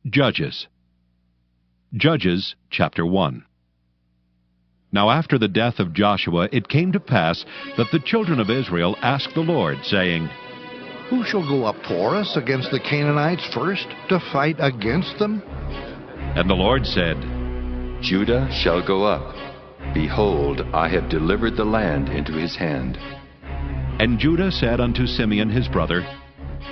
Judges chapter 1. Now after the death of Joshua it came to pass that the children of Israel asked the Lord, saying, Who shall go up for us against the Canaanites first, to fight against them? And the Lord said, Judah shall go up. Behold, I have delivered the land into his hand. And Judah said unto Simeon his brother,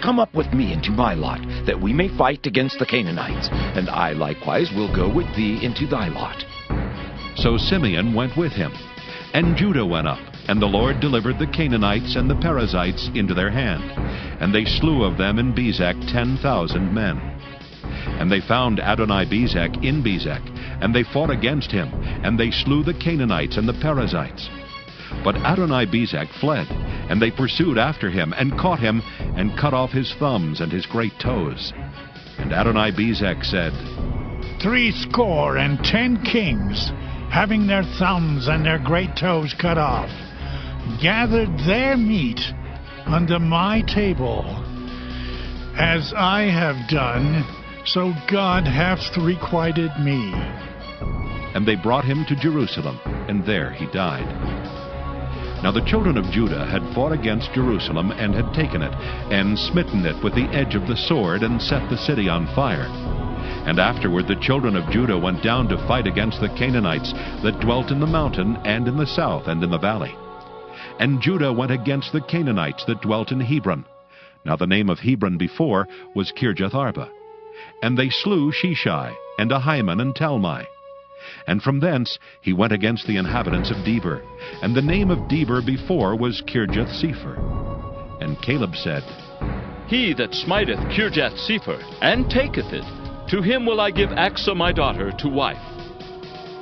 Come up with me into my lot, that we may fight against the Canaanites, and I likewise will go with thee into thy lot. So Simeon went with him. And Judah went up, and the Lord delivered the Canaanites and the Perizzites into their hand. And they slew of them in Bezek 10,000 men. And they found Adoni-Bezek in Bezek, and they fought against him, and they slew the Canaanites and the Perizzites. But Adoni-Bezek fled, and they pursued after him, and caught him, and cut off his thumbs and his great toes. And Adoni-Bezek said, 70 kings, having their thumbs and their great toes cut off, gathered their meat unto my table. As I have done, so God hath requited me. And they brought him to Jerusalem, and there he died. Now the children of Judah had fought against Jerusalem, and had taken it, and smitten it with the edge of the sword, and set the city on fire. And afterward the children of Judah went down to fight against the Canaanites that dwelt in the mountain, and in the south, and in the valley. And Judah went against the Canaanites that dwelt in Hebron. Now the name of Hebron before was Kirjath-arba. And they slew Sheshai, and Ahiman, and Talmai. And from thence he went against the inhabitants of Debir. And the name of Debir before was Kirjath-sepher. And Caleb said, He that smiteth Kirjath-sepher, and taketh it, to him will I give Achsah my daughter to wife.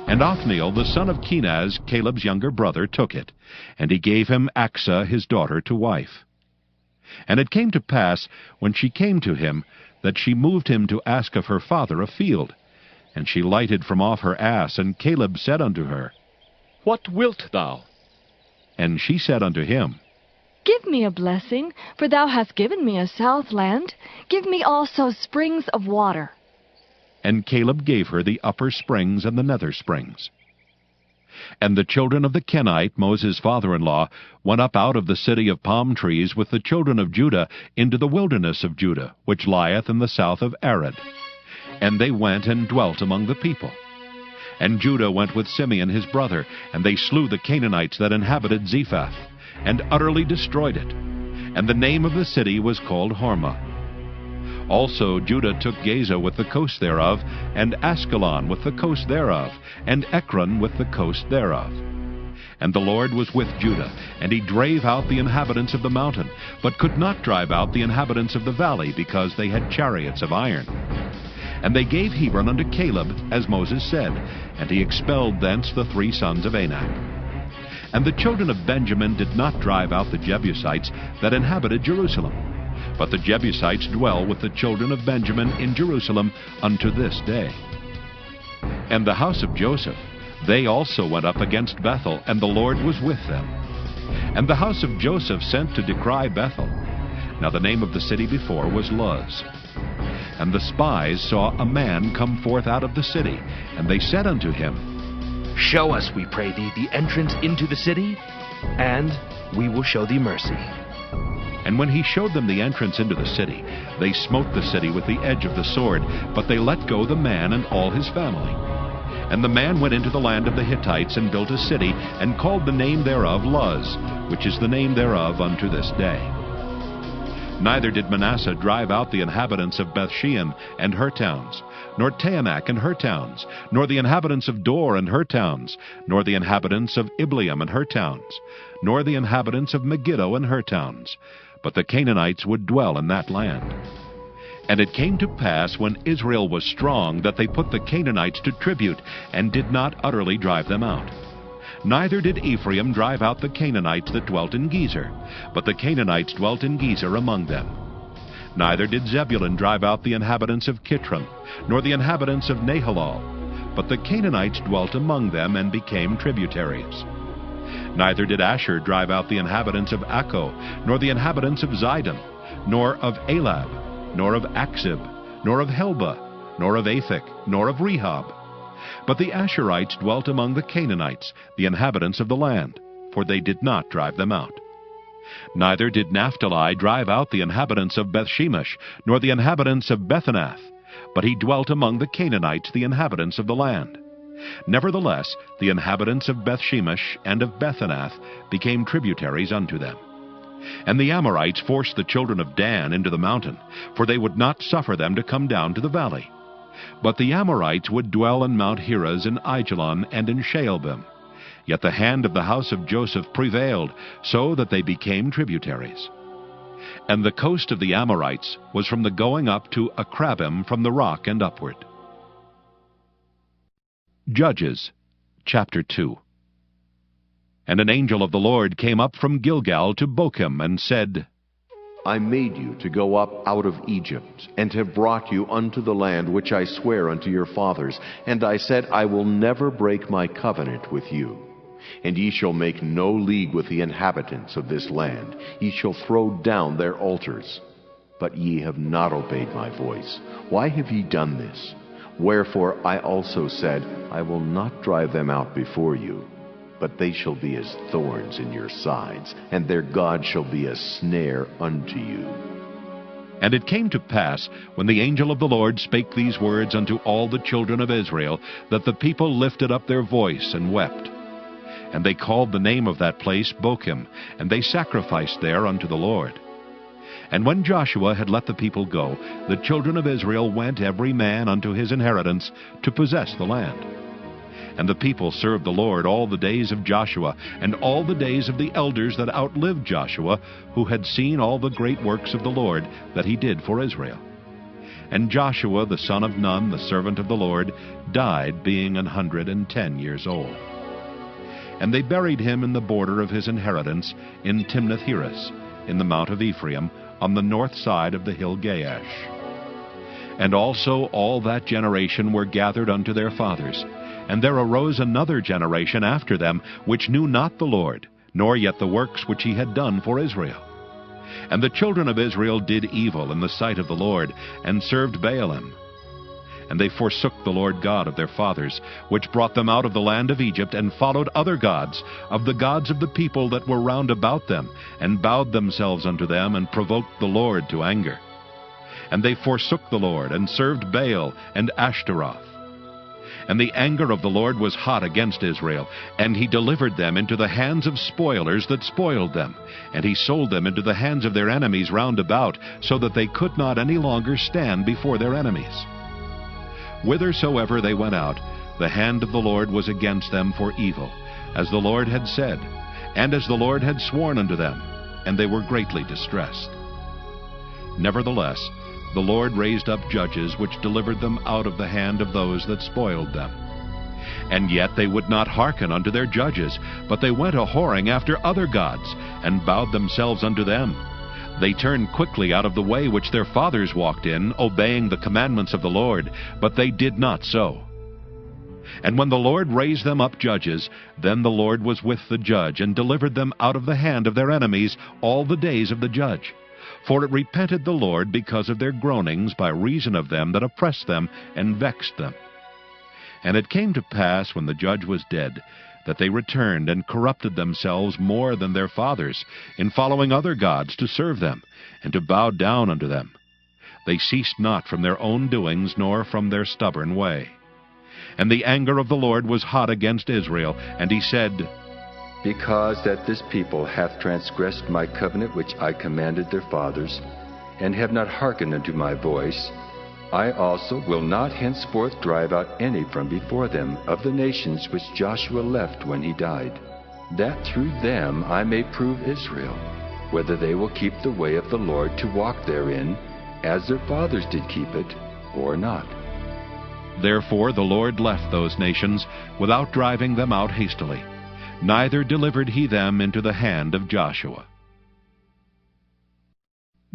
And Othniel the son of Kenaz, Caleb's younger brother, took it, and he gave him Achsah his daughter to wife. And it came to pass, when she came to him, that she moved him to ask of her father a field. And she lighted from off her ass, and Caleb said unto her, What wilt thou? And she said unto him, Give me a blessing, for thou hast given me a south land. Give me also springs of water. And Caleb gave her the upper springs and the nether springs. And the children of the Kenite, Moses' father-in-law, went up out of the city of palm trees with the children of Judah into the wilderness of Judah, which lieth in the south of Arad. And they went and dwelt among the people. And Judah went with Simeon his brother, and they slew the Canaanites that inhabited Zephath, and utterly destroyed it. And the name of the city was called Hormah. Also Judah took Gaza with the coast thereof, and Askelon with the coast thereof, and Ekron with the coast thereof. And the Lord was with Judah, and he drave out the inhabitants of the mountain, but could not drive out the inhabitants of the valley, because they had chariots of iron. And they gave Hebron unto Caleb, as Moses said, and he expelled thence the 3 sons of Anak. And the children of Benjamin did not drive out the Jebusites that inhabited Jerusalem, but the Jebusites dwell with the children of Benjamin in Jerusalem unto this day. And the house of Joseph, they also went up against Bethel, and the Lord was with them. And the house of Joseph sent to decry Bethel. Now the name of the city before was Luz. And the spies saw a man come forth out of the city, and they said unto him, Show us, we pray thee, the entrance into the city, and we will show thee mercy. And when he showed them the entrance into the city, they smote the city with the edge of the sword, but they let go the man and all his family. And the man went into the land of the Hittites, and built a city, and called the name thereof Luz, which is the name thereof unto this day. Neither did Manasseh drive out the inhabitants of Bethshean and her towns, nor Taanach and her towns, nor the inhabitants of Dor and her towns, nor the inhabitants of Ibleam and her towns, nor the inhabitants of Megiddo and her towns. But the Canaanites would dwell in that land. And it came to pass, when Israel was strong, that they put the Canaanites to tribute, and did not utterly drive them out. Neither did Ephraim drive out the Canaanites that dwelt in Gezer, but the Canaanites dwelt in Gezer among them. Neither did Zebulun drive out the inhabitants of Kitron, nor the inhabitants of Nahalal, but the Canaanites dwelt among them, and became tributaries. Neither did Asher drive out the inhabitants of Akko, nor the inhabitants of Zidon, nor of Elab, nor of Achzib, nor of Helba, nor of Aphek, nor of Rehob. But the Asherites dwelt among the Canaanites, the inhabitants of the land, for they did not drive them out. Neither did Naphtali drive out the inhabitants of Bethshemesh, nor the inhabitants of Bethanath, but he dwelt among the Canaanites, the inhabitants of the land. Nevertheless, the inhabitants of Bethshemesh and of Bethanath became tributaries unto them. And the Amorites forced the children of Dan into the mountain, for they would not suffer them to come down to the valley. But the Amorites would dwell in Mount Heres, in Aijalon, and in Shaalbim. Yet the hand of the house of Joseph prevailed, so that they became tributaries. And the coast of the Amorites was from the going up to Akrabim, from the rock and upward. Judges, chapter 2. And an angel of the Lord came up from Gilgal to Bokim, and said, I made you to go up out of Egypt, and have brought you unto the land which I swear unto your fathers. And I said, I will never break my covenant with you. And ye shall make no league with the inhabitants of this land. Ye shall throw down their altars. But ye have not obeyed my voice. Why have ye done this? Wherefore I also said, I will not drive them out before you, but they shall be as thorns in your sides, and their God shall be a snare unto you. And it came to pass, when the angel of the Lord spake these words unto all the children of Israel, that the people lifted up their voice and wept. And they called the name of that place Bokim, and they sacrificed there unto the Lord. And when Joshua had let the people go, the children of Israel went every man unto his inheritance to possess the land. And the people served the Lord all the days of Joshua, and all the days of the elders that outlived Joshua, who had seen all the great works of the Lord that he did for Israel. And Joshua the son of Nun, the servant of the Lord, died, being 110 years old. And they buried him in the border of his inheritance, in Timnath-Heres, in the mount of Ephraim, on the north side of the hill Gaash. And also all that generation were gathered unto their fathers. And there arose another generation after them, which knew not the Lord, nor yet the works which he had done for Israel. And the children of Israel did evil in the sight of the Lord, and served Baalim. And they forsook the Lord God of their fathers, which brought them out of the land of Egypt, and followed other gods, of the gods of the people that were round about them, and bowed themselves unto them, and provoked the Lord to anger. And they forsook the Lord, and served Baal and Ashtaroth. And the anger of the Lord was hot against Israel, and he delivered them into the hands of spoilers that spoiled them, and he sold them into the hands of their enemies round about, so that they could not any longer stand before their enemies. Whithersoever they went out, the hand of the Lord was against them for evil, as the Lord had said, and as the Lord had sworn unto them, and they were greatly distressed. Nevertheless, the Lord raised up judges which delivered them out of the hand of those that spoiled them. And yet they would not hearken unto their judges, but they went a-whoring after other gods, and bowed themselves unto them. They turned quickly out of the way which their fathers walked in, obeying the commandments of the Lord, but they did not so. And when the Lord raised them up judges, then the Lord was with the judge, and delivered them out of the hand of their enemies all the days of the judge. For it repented the Lord because of their groanings by reason of them that oppressed them and vexed them. And it came to pass, when the judge was dead, that they returned and corrupted themselves more than their fathers, in following other gods to serve them, and to bow down unto them. They ceased not from their own doings, nor from their stubborn way. And the anger of the Lord was hot against Israel, and he said, Because that this people hath transgressed my covenant which I commanded their fathers, and have not hearkened unto my voice, I also will not henceforth drive out any from before them of the nations which Joshua left when he died, that through them I may prove Israel, whether they will keep the way of the Lord to walk therein, as their fathers did keep it, or not. Therefore the Lord left those nations, without driving them out hastily, neither delivered he them into the hand of Joshua.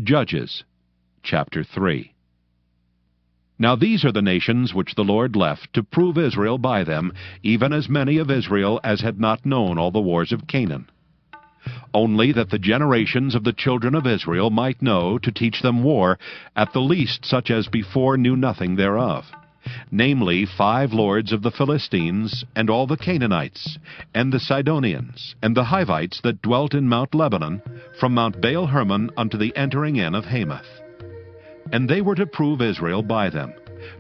Judges, chapter 3. Now these are the nations which the Lord left, to prove Israel by them, even as many of Israel as had not known all the wars of Canaan. only that the generations of the children of Israel might know, to teach them war, at the least such as before knew nothing thereof, namely 5 lords of the Philistines, and all the Canaanites, and the Sidonians, and the Hivites that dwelt in Mount Lebanon, from Mount Baal-Hermon unto the entering in of Hamath. And they were to prove Israel by them,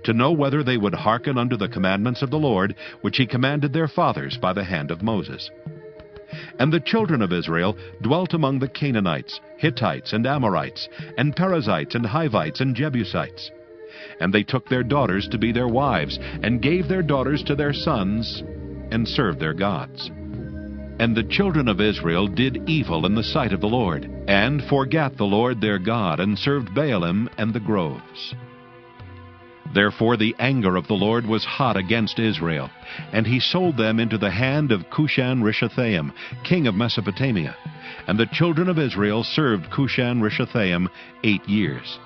to know whether they would hearken unto the commandments of the Lord, which he commanded their fathers by the hand of Moses. And the children of Israel dwelt among the Canaanites, Hittites, and Amorites, and Perizzites, and Hivites, and Jebusites. And they took their daughters to be their wives, and gave their daughters to their sons, and served their gods. And the children of Israel did evil in the sight of the Lord, and forgat the Lord their God, and served Baalim and the groves. Therefore the anger of the Lord was hot against Israel, and he sold them into the hand of Cushan-Rishathaim, king of Mesopotamia. And the children of Israel served Cushan-Rishathaim 8 years.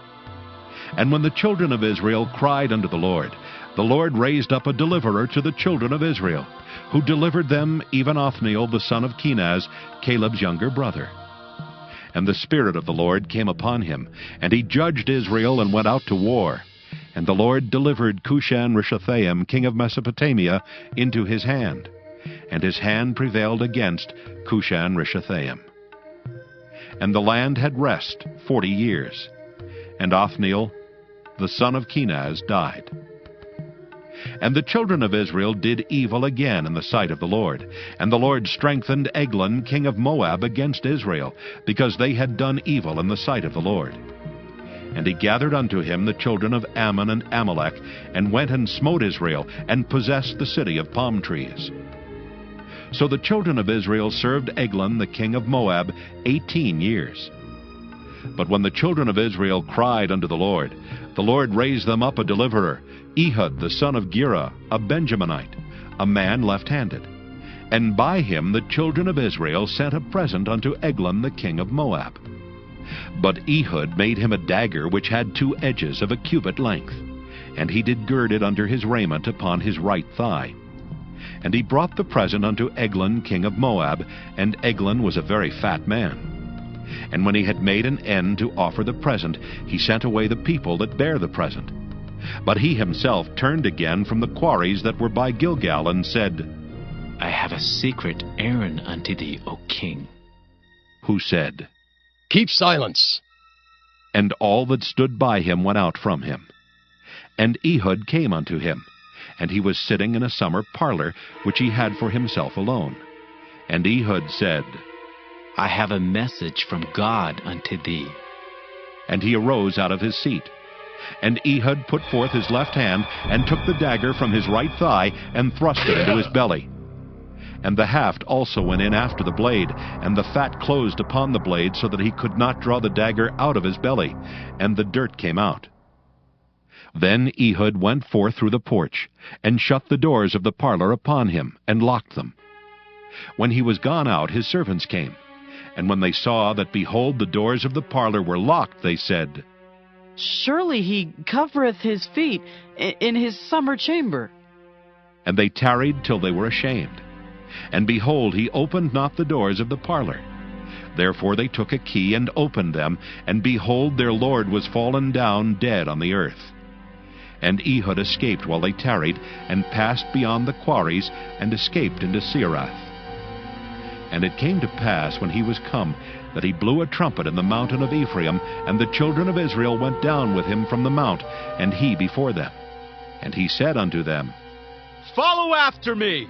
And when the children of Israel cried unto the Lord raised up a deliverer to the children of Israel, who delivered them, even Othniel the son of Kenaz, Caleb's younger brother. And the Spirit of the Lord came upon him, and he judged Israel and went out to war. And the Lord delivered Cushan-Rishathaim, king of Mesopotamia, into his hand, and his hand prevailed against Cushan-Rishathaim. And the land had rest 40 years, and Othniel, the son of Kenaz, died. And the children of Israel did evil again in the sight of the Lord, and the Lord strengthened Eglon, king of Moab, against Israel, because they had done evil in the sight of the Lord. And he gathered unto him the children of Ammon and Amalek, and went and smote Israel, and possessed the city of palm trees. So the children of Israel served Eglon the king of Moab 18 years. But when the children of Israel cried unto the Lord raised them up a deliverer, Ehud the son of Gera, a Benjaminite, a man left-handed. And by him the children of Israel sent a present unto Eglon the king of Moab. But Ehud made him a dagger which had 2 edges of a cubit length, and he did gird it under his raiment upon his right thigh. And he brought the present unto Eglon king of Moab, and Eglon was a very fat man. And when he had made an end to offer the present, he sent away the people that bare the present. But he himself turned again from the quarries that were by Gilgal, and said, I have a secret errand unto thee, O king. Who said, Keep silence. And all that stood by him went out from him. And Ehud came unto him, and he was sitting in a summer parlor, which he had for himself alone. And Ehud said, I have a message from God unto thee. And he arose out of his seat. And Ehud put forth his left hand, and took the dagger from his right thigh, and thrust it into his belly. And the haft also went in after the blade, and the fat closed upon the blade, so that he could not draw the dagger out of his belly, and the dirt came out. Then Ehud went forth through the porch, and shut the doors of the parlor upon him, and locked them. When he was gone out, his servants came. And when they saw that, behold, the doors of the parlor were locked, they said, Surely he covereth his feet in his summer chamber. And they tarried till they were ashamed. And behold, he opened not the doors of the parlor. Therefore they took a key, and opened them, and behold, their lord was fallen down dead on the earth. And Ehud escaped while they tarried, and passed beyond the quarries, and escaped into Seirath. And it came to pass, when he was come, that he blew a trumpet in the mountain of Ephraim, and the children of Israel went down with him from the mount, and he before them. And he said unto them, Follow after me,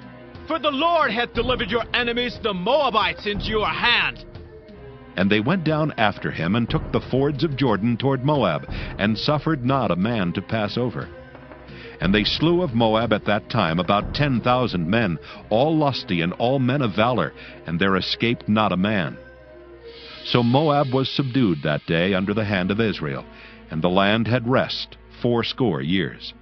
for the Lord hath delivered your enemies, the Moabites, into your hand. And they went down after him, and took the fords of Jordan toward Moab, and suffered not a man to pass over. And they slew of Moab at that time about 10,000 men, all lusty and all men of valor, and there escaped not a man. So Moab was subdued that day under the hand of Israel, and the land had rest 80 years.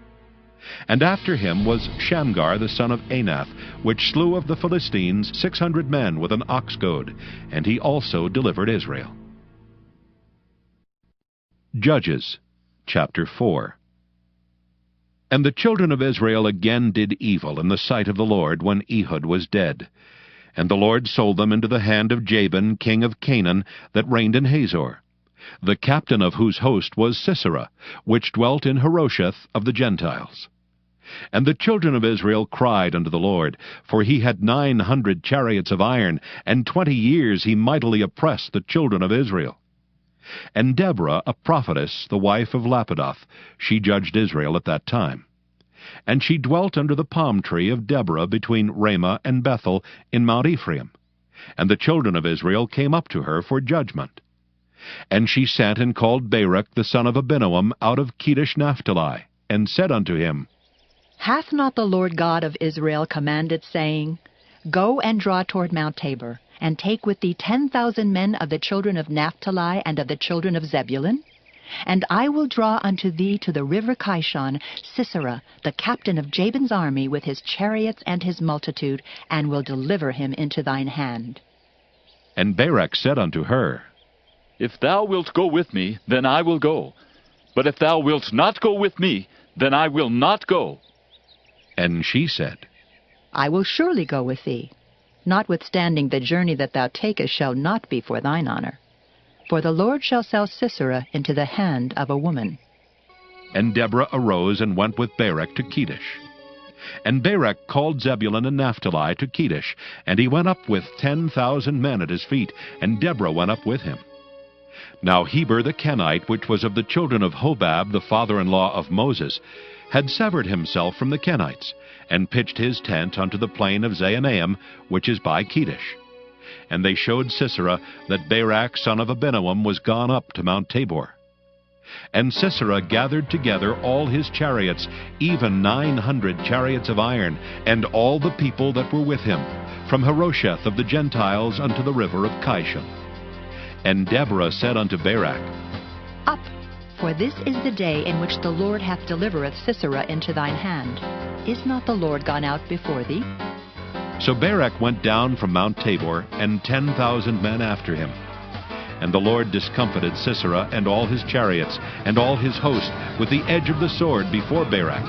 And after him was Shamgar the son of Anath, which slew of the Philistines 600 men with an ox goad, and he also delivered Israel. Judges chapter 4. And the children of Israel again did evil in the sight of the Lord when Ehud was dead. And the Lord sold them into the hand of Jabin, king of Canaan, that reigned in Hazor, the captain of whose host was Sisera, which dwelt in Harosheth of the Gentiles. And the children of Israel cried unto the Lord, for he had 900 chariots of iron, and 20 years he mightily oppressed the children of Israel. And Deborah, a prophetess, the wife of Lapidoth, she judged Israel at that time. And she dwelt under the palm tree of Deborah between Ramah and Bethel in Mount Ephraim. And the children of Israel came up to her for judgment. And she sent and called Barak the son of Abinoam out of Kedesh Naphtali, and said unto him, Hath not the Lord God of Israel commanded, saying, Go and draw toward Mount Tabor, and take with thee 10,000 men of the children of Naphtali and of the children of Zebulun? And I will draw unto thee to the river Kishon Sisera, the captain of Jabin's army, with his chariots and his multitude, and will deliver him into thine hand. And Barak said unto her, If thou wilt go with me, then I will go. But if thou wilt not go with me, then I will not go. And she said, I will surely go with thee. Notwithstanding the journey that thou takest shall not be for thine honor. For the Lord shall sell Sisera into the hand of a woman. And Deborah arose and went with Barak to Kedesh. And Barak called Zebulun and Naphtali to Kedesh, and he went up with 10,000 men at his feet, and Deborah went up with him. Now Heber the Kenite, which was of the children of Hobab, the father-in-law of Moses, had severed himself from the Kenites, and pitched his tent unto the plain of Zaanaim, which is by Kedesh. And they showed Sisera that Barak son of Abinoam was gone up to Mount Tabor. And Sisera gathered together all his chariots, even 900 chariots of iron, and all the people that were with him, from Harosheth of the Gentiles unto the river of Kishon. And Deborah said unto Barak, Up, for this is the day in which the Lord hath delivereth Sisera into thine hand. Is not the Lord gone out before thee? So Barak went down from Mount Tabor, and 10,000 men after him. And the Lord discomfited Sisera and all his chariots, and all his host, with the edge of the sword before Barak,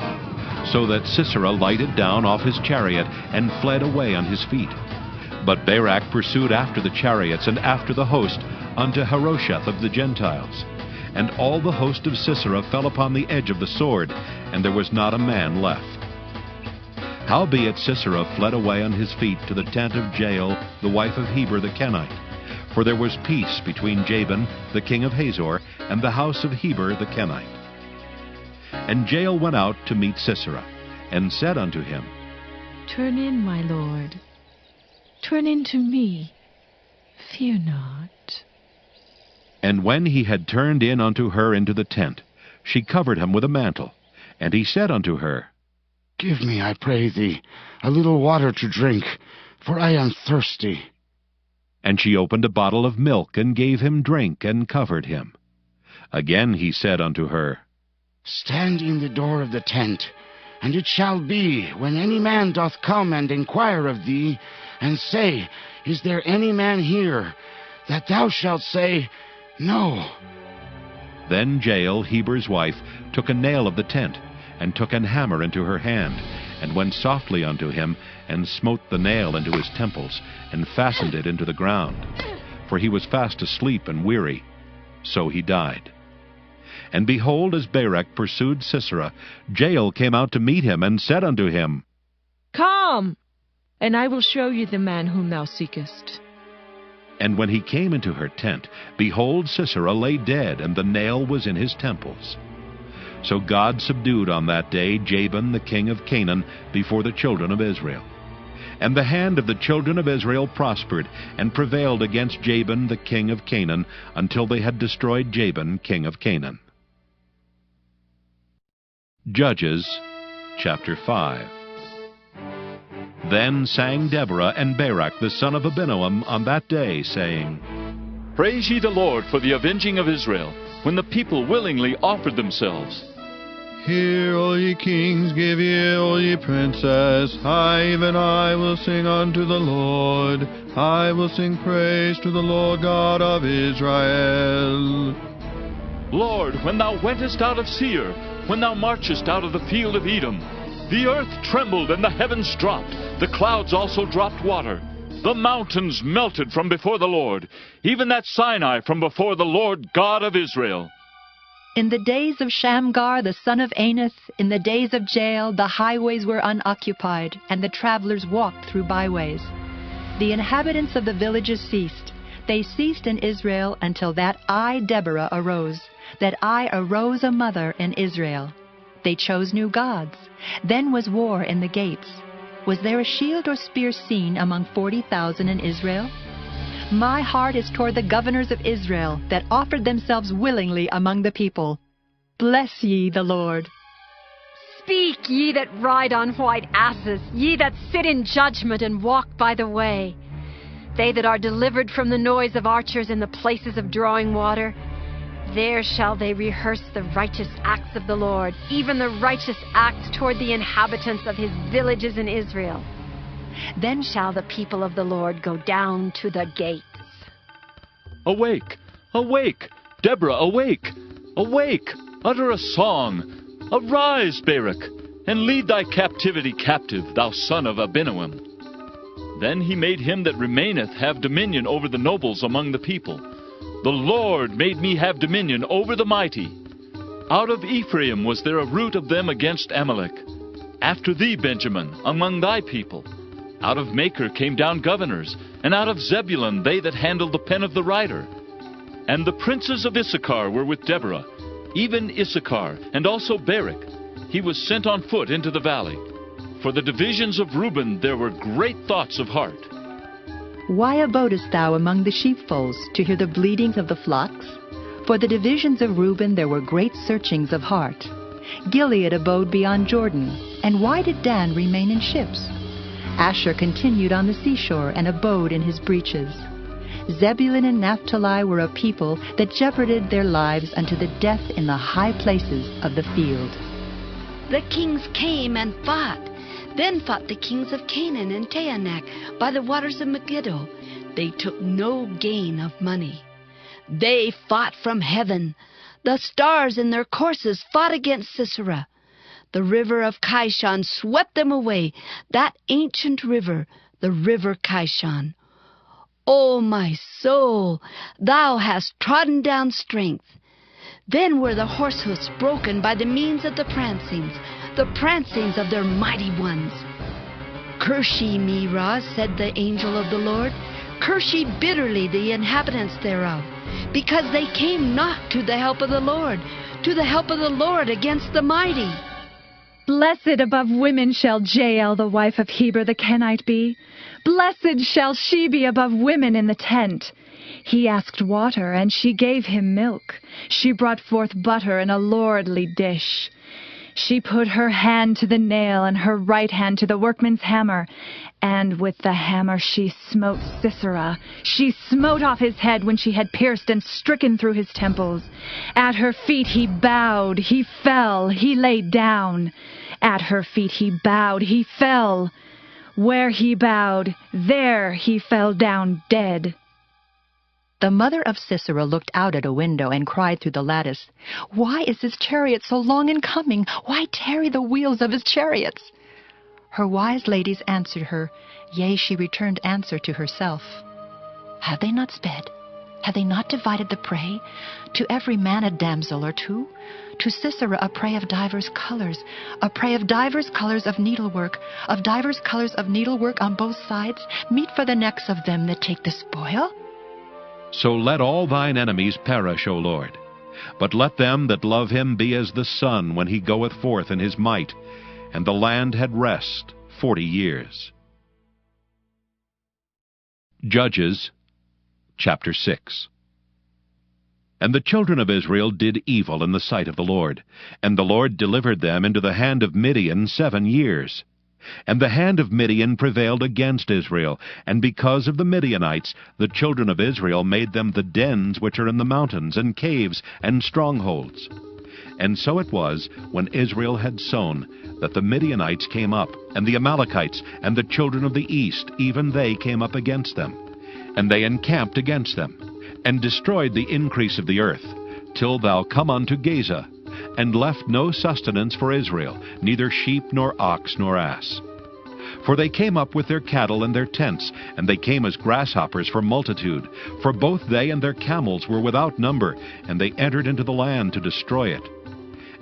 so that Sisera lighted down off his chariot, and fled away on his feet. But Barak pursued after the chariots, and after the host, unto Harosheth of the Gentiles. And all the host of Sisera fell upon the edge of the sword, and there was not a man left. Howbeit Sisera fled away on his feet to the tent of Jael, the wife of Heber the Kenite. For there was peace between Jabin, the king of Hazor, and the house of Heber the Kenite. And Jael went out to meet Sisera, and said unto him, Turn in, my lord. Turn in to me. Fear not. And when he had turned in unto her into the tent, she covered him with a mantle. And he said unto her, Give me, I pray thee, a little water to drink, for I am thirsty. And she opened a bottle of milk, and gave him drink, and covered him. Again he said unto her, Stand in the door of the tent, and it shall be, when any man doth come and inquire of thee, and say, Is there any man here? That thou shalt say, No. Then Jael, Heber's wife, took a nail of the tent, and took an hammer into her hand, and went softly unto him, and smote the nail into his temples, and fastened it into the ground. For he was fast asleep and weary. So he died. And behold, as Barak pursued Sisera, Jael came out to meet him, and said unto him, Come, and I will show you the man whom thou seekest. And when he came into her tent, behold, Sisera lay dead, and the nail was in his temples. So God subdued on that day Jabin the king of Canaan before the children of Israel. And the hand of the children of Israel prospered, and prevailed against Jabin the king of Canaan, until they had destroyed Jabin king of Canaan. Judges chapter 5. Then sang Deborah and Barak the son of Abinoam on that day, saying, Praise ye the Lord for the avenging of Israel, when the people willingly offered themselves. Hear, all ye kings, give ear, all ye princes. I, even I, will sing unto the Lord. I will sing praise to the Lord God of Israel. Lord, when thou wentest out of Seir, when thou marchest out of the field of Edom, the earth trembled and the heavens dropped, the clouds also dropped water. The mountains melted from before the Lord, even that Sinai from before the Lord God of Israel. In the days of Shamgar the son of Anath, in the days of Jael, the highways were unoccupied, and the travelers walked through byways. The inhabitants of the villages ceased. They ceased in Israel until that I, Deborah, arose, that I arose a mother in Israel. They chose new gods. Then was war in the gates. Was there a shield or spear seen among 40,000 in Israel? My heart is toward the governors of Israel, that offered themselves willingly among the people. Bless ye the Lord. Speak, ye that ride on white asses, ye that sit in judgment and walk by the way. They that are delivered from the noise of archers in the places of drawing water, there shall they rehearse the righteous acts of the Lord, even the righteous acts toward the inhabitants of his villages in Israel. Then shall the people of the Lord go down to the gates. Awake, awake, Deborah, awake, awake, utter a song. Arise, Barak, and lead thy captivity captive, thou son of Abinoam. Then he made him that remaineth have dominion over the nobles among the people. The Lord made me have dominion over the mighty. Out of Ephraim was there a root of them against Amalek. After thee, Benjamin, among thy people. Out of Machir came down governors, and out of Zebulun they that handled the pen of the writer. And the princes of Issachar were with Deborah, even Issachar, and also Barak. He was sent on foot into the valley. For the divisions of Reuben there were great thoughts of heart. Why abodest thou among the sheepfolds, to hear the bleatings of the flocks? For the divisions of Reuben there were great searchings of heart. Gilead abode beyond Jordan, and why did Dan remain in ships? Asher continued on the seashore, and abode in his breaches. Zebulun and Naphtali were a people that jeoparded their lives unto the death in the high places of the field. The kings came and fought. Then fought the kings of Canaan and Taanach by the waters of Megiddo. They took no gain of money. They fought from heaven. The stars in their courses fought against Sisera. The river of Kishon swept them away, that ancient river, the river Kishon. O my soul, thou hast trodden down strength. Then were the horsehoofs broken by the means of the prancings of their mighty ones. Curse ye me, said the angel of the Lord. Curse ye bitterly the inhabitants thereof, because they came not to the help of the Lord against the mighty. Blessed above women shall Jael, the wife of Heber the Kenite, be. Blessed shall she be above women in the tent. He asked water, and she gave him milk. She brought forth butter in a lordly dish. She put her hand to the nail, and her right hand to the workman's hammer. And with the hammer she smote Sisera. She smote off his head when she had pierced and stricken through his temples. At her feet he bowed, he fell, he lay down. At her feet he bowed, he fell. Where he bowed, there he fell down dead. The mother of Sisera looked out at a window and cried through the lattice, Why is his chariot so long in coming? Why tarry the wheels of his chariots? Her wise ladies answered her, yea, she returned answer to herself. Have they not sped? Have they not divided the prey? To every man a damsel or two? To Sisera a prey of divers colors, a prey of divers colors of needlework on both sides, meet for the necks of them that take the spoil? So let all thine enemies perish, O Lord. But let them that love him be as the sun when he goeth forth in his might. And the land had rest 40 years. Judges, chapter 6. And the children of Israel did evil in the sight of the Lord, and the Lord delivered them into the hand of Midian 7 years. And the hand of Midian prevailed against Israel, and because of the Midianites the children of Israel made them the dens which are in the mountains, and caves, and strongholds. And so it was, when Israel had sown, that the Midianites came up, and the Amalekites, and the children of the east, even they came up against them. And they encamped against them, and destroyed the increase of the earth, till thou come unto Gaza, and left no sustenance for Israel, neither sheep, nor ox, nor ass. For they came up with their cattle and their tents, and they came as grasshoppers for multitude. For both they and their camels were without number, and they entered into the land to destroy it.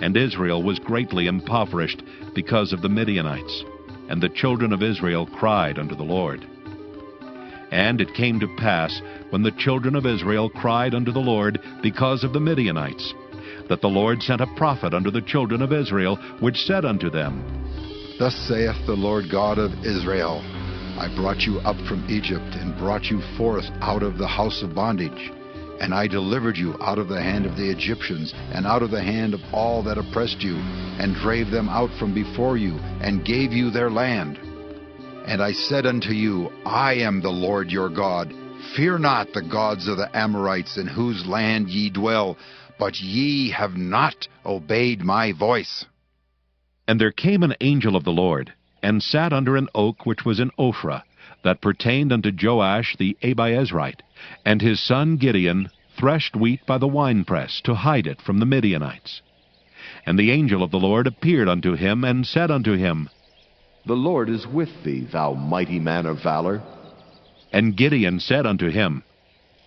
And Israel was greatly impoverished because of the Midianites. And the children of Israel cried unto the Lord. And it came to pass, when the children of Israel cried unto the Lord because of the Midianites, that the Lord sent a prophet unto the children of Israel, which said unto them, Thus saith the Lord God of Israel, I brought you up from Egypt, and brought you forth out of the house of bondage. And I delivered you out of the hand of the Egyptians, and out of the hand of all that oppressed you, and drave them out from before you, and gave you their land. And I said unto you, I am the Lord your God. Fear not the gods of the Amorites, in whose land ye dwell, but ye have not obeyed my voice. And there came an angel of the Lord, and sat under an oak which was in Ophrah, that pertained unto Joash the Abiezrite. And his son Gideon threshed wheat by the winepress, to hide it from the Midianites. And the angel of the Lord appeared unto him, and said unto him, The Lord is with thee, thou mighty man of valor. And Gideon said unto him,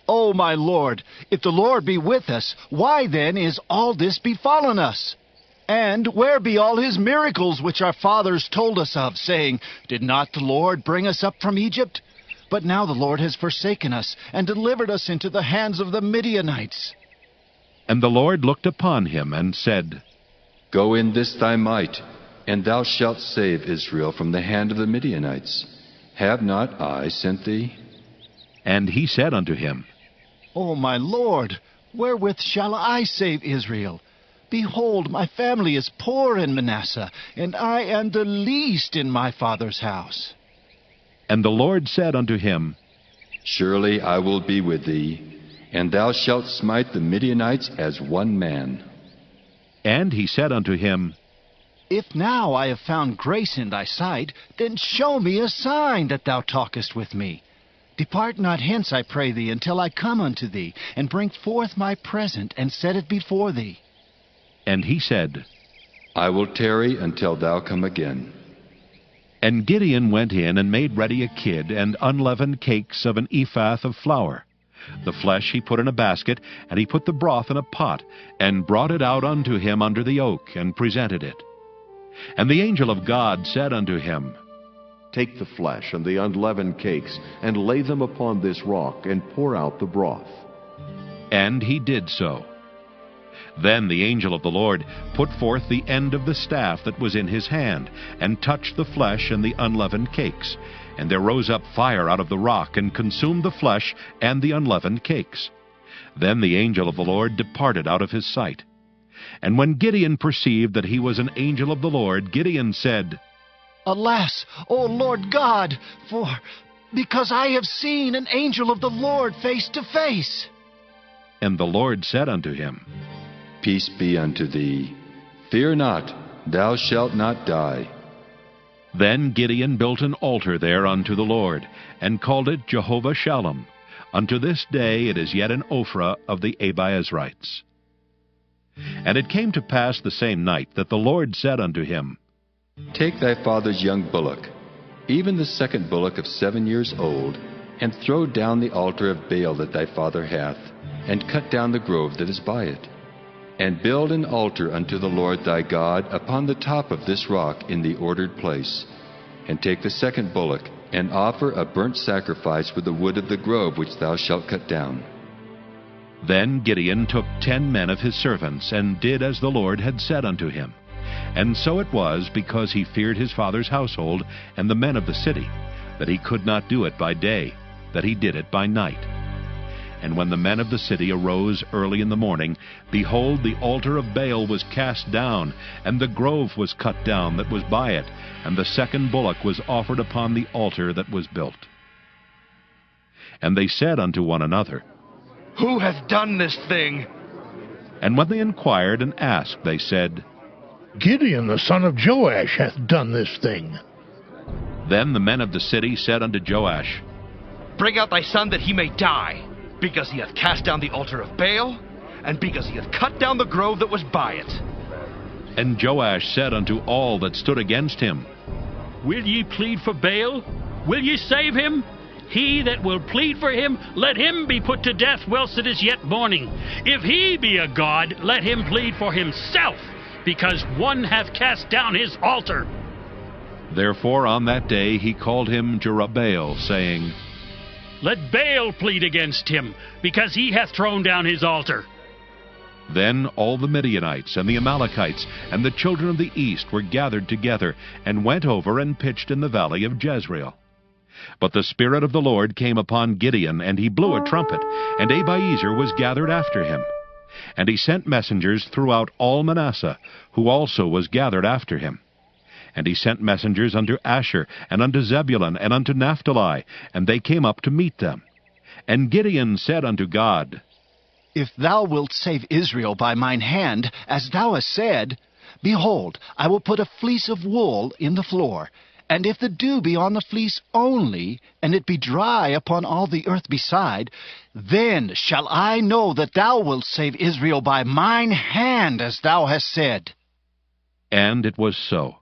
O my Lord, if the Lord be with us, why then is all this befallen us? And where be all his miracles which our fathers told us of, saying, Did not the Lord bring us up from Egypt? But now the Lord has forsaken us, and delivered us into the hands of the Midianites. And the Lord looked upon him, and said, Go in this thy might, and thou shalt save Israel from the hand of the Midianites. Have not I sent thee? And he said unto him, O my Lord, wherewith shall I save Israel? Behold, my family is poor in Manasseh, and I am the least in my father's house. And the Lord said unto him, Surely I will be with thee, and thou shalt smite the Midianites as one man. And he said unto him, If now I have found grace in thy sight, then show me a sign that thou talkest with me. Depart not hence, I pray thee, until I come unto thee, and bring forth my present, and set it before thee. And he said, I will tarry until thou come again. And Gideon went in and made ready a kid and unleavened cakes of an ephah of flour. The flesh he put in a basket, and he put the broth in a pot, and brought it out unto him under the oak, and presented it. And the angel of God said unto him, Take the flesh and the unleavened cakes, and lay them upon this rock, and pour out the broth. And he did so. Then the angel of the Lord put forth the end of the staff that was in his hand, and touched the flesh and the unleavened cakes. And there rose up fire out of the rock, and consumed the flesh and the unleavened cakes. Then the angel of the Lord departed out of his sight. And when Gideon perceived that he was an angel of the Lord, Gideon said, Alas, O Lord God, because I have seen an angel of the Lord face to face. And the Lord said unto him, Peace be unto thee. Fear not, thou shalt not die. Then Gideon built an altar there unto the Lord, and called it Jehovah Shalom. Unto this day it is yet in Ophrah of the Abiezrites. And it came to pass the same night that the Lord said unto him, Take thy father's young bullock, even the second bullock of 7 years old, and throw down the altar of Baal that thy father hath, and cut down the grove that is by it. And build an altar unto the Lord thy God upon the top of this rock in the ordered place. And take the second bullock, and offer a burnt sacrifice with the wood of the grove which thou shalt cut down. Then Gideon took 10 men of his servants, and did as the Lord had said unto him. And so it was, because he feared his father's household and the men of the city, that he could not do it by day, that he did it by night. And when the men of the city arose early in the morning, behold, the altar of Baal was cast down, and the grove was cut down that was by it, and the second bullock was offered upon the altar that was built. And they said unto one another, Who hath done this thing? And when they inquired and asked, they said, Gideon the son of Joash hath done this thing. Then the men of the city said unto Joash, Bring out thy son that he may die, because he hath cast down the altar of Baal, and because he hath cut down the grove that was by it. And Joash said unto all that stood against him, Will ye plead for Baal? Will ye save him? He that will plead for him, let him be put to death whilst it is yet morning. If he be a god, let him plead for himself, because one hath cast down his altar. Therefore on that day he called him Jerubbaal, saying, Let Baal plead against him, because he hath thrown down his altar. Then all the Midianites and the Amalekites and the children of the east were gathered together, and went over and pitched in the valley of Jezreel. But the Spirit of the Lord came upon Gideon, and he blew a trumpet, and Abiezer was gathered after him. And he sent messengers throughout all Manasseh, who also was gathered after him. And he sent messengers unto Asher, and unto Zebulun, and unto Naphtali, and they came up to meet them. And Gideon said unto God, If thou wilt save Israel by mine hand, as thou hast said, behold, I will put a fleece of wool in the floor, and if the dew be on the fleece only, and it be dry upon all the earth beside, then shall I know that thou wilt save Israel by mine hand, as thou hast said. And it was so.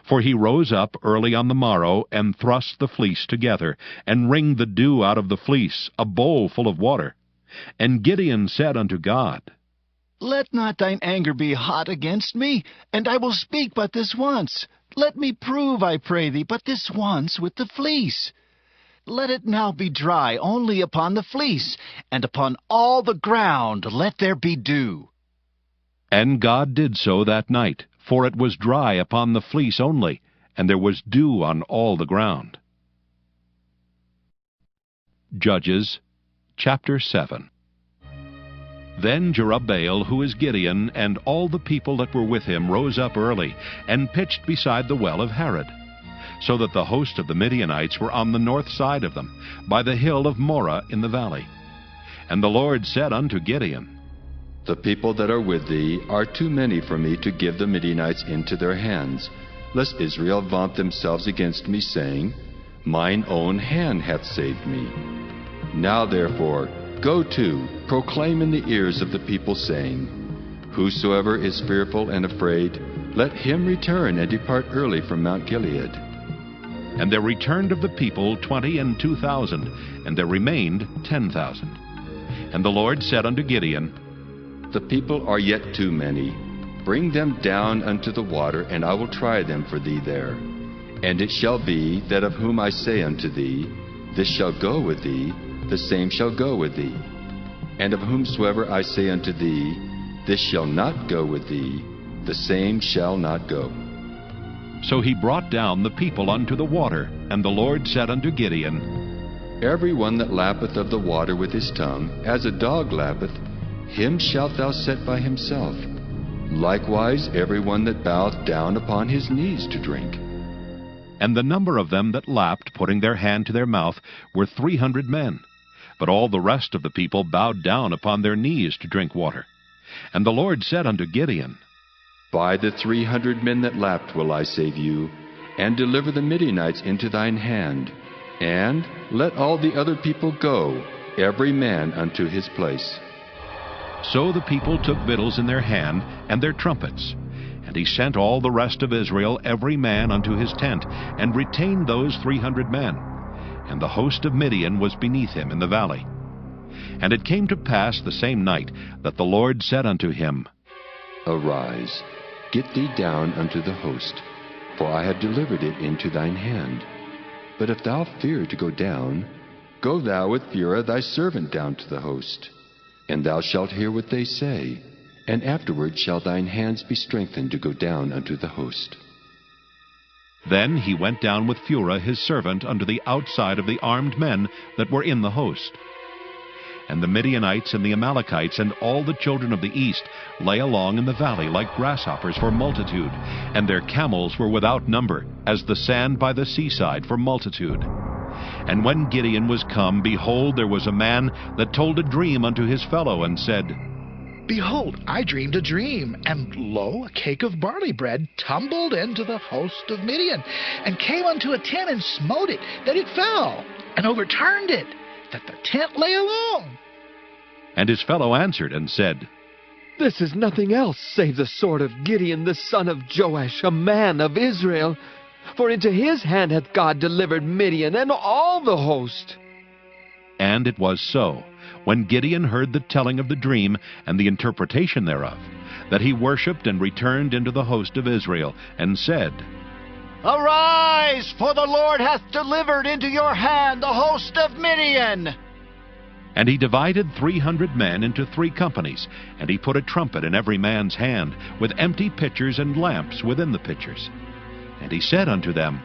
For he rose up early on the morrow, and thrust the fleece together, and wringed the dew out of the fleece, a bowl full of water. And Gideon said unto God, Let not thine anger be hot against me, and I will speak but this once. Let me prove, I pray thee, but this once with the fleece. Let it now be dry only upon the fleece, and upon all the ground let there be dew. And God did so that night, for it was dry upon the fleece only, and there was dew on all the ground. Judges chapter 7. Then Jerubbaal, who is Gideon, and all the people that were with him rose up early, and pitched beside the well of Harod, so that the host of the Midianites were on the north side of them, by the hill of Moreh in the valley. And the Lord said unto Gideon, The people that are with thee are too many for me to give the Midianites into their hands, lest Israel vaunt themselves against me, saying, Mine own hand hath saved me. Now therefore, go to, proclaim in the ears of the people, saying, Whosoever is fearful and afraid, let him return and depart early from Mount Gilead. And there returned of the people 22,000, and there remained 10,000. And the Lord said unto Gideon, The people are yet too many. Bring them down unto the water, and I will try them for thee there. And it shall be, that of whom I say unto thee, This shall go with thee, the same shall go with thee. And of whomsoever I say unto thee, This shall not go with thee, the same shall not go. So he brought down the people unto the water, and the Lord said unto Gideon, Every one that lappeth of the water with his tongue, as a dog lappeth, him shalt thou set by himself. Likewise every one that boweth down upon his knees to drink. And the number of them that lapped, putting their hand to their mouth, were 300 men. But all the rest of the people bowed down upon their knees to drink water. And the Lord said unto Gideon, By the 300 men that lapped will I save you, and deliver the Midianites into thine hand. And let all the other people go, every man unto his place. So the people took victuals in their hand, and their trumpets. And he sent all the rest of Israel, every man unto his tent, and retained those 300 men. And the host of Midian was beneath him in the valley. And it came to pass the same night, that the Lord said unto him, Arise, get thee down unto the host, for I have delivered it into thine hand. But if thou fear to go down, go thou with Phurah thy servant down to the host. And thou shalt hear what they say, and afterward shall thine hands be strengthened to go down unto the host. Then he went down with Phurah his servant unto the outside of the armed men that were in the host. And the Midianites and the Amalekites and all the children of the east lay along in the valley like grasshoppers for multitude, and their camels were without number, as the sand by the seaside for multitude. And when Gideon was come, behold, there was a man that told a dream unto his fellow, and said, Behold, I dreamed a dream, and lo, a cake of barley bread tumbled into the host of Midian, and came unto a tent, and smote it, that it fell, and overturned it, that the tent lay alone. And his fellow answered and said, This is nothing else save the sword of Gideon the son of Joash, a man of Israel. For into his hand hath God delivered Midian and all the host. And it was so, when Gideon heard the telling of the dream and the interpretation thereof, that he worshipped and returned into the host of Israel, and said, Arise, for the Lord hath delivered into your hand the host of Midian. And he divided 300 men into 3 companies, and he put a trumpet in every man's hand, with empty pitchers and lamps within the pitchers. And he said unto them,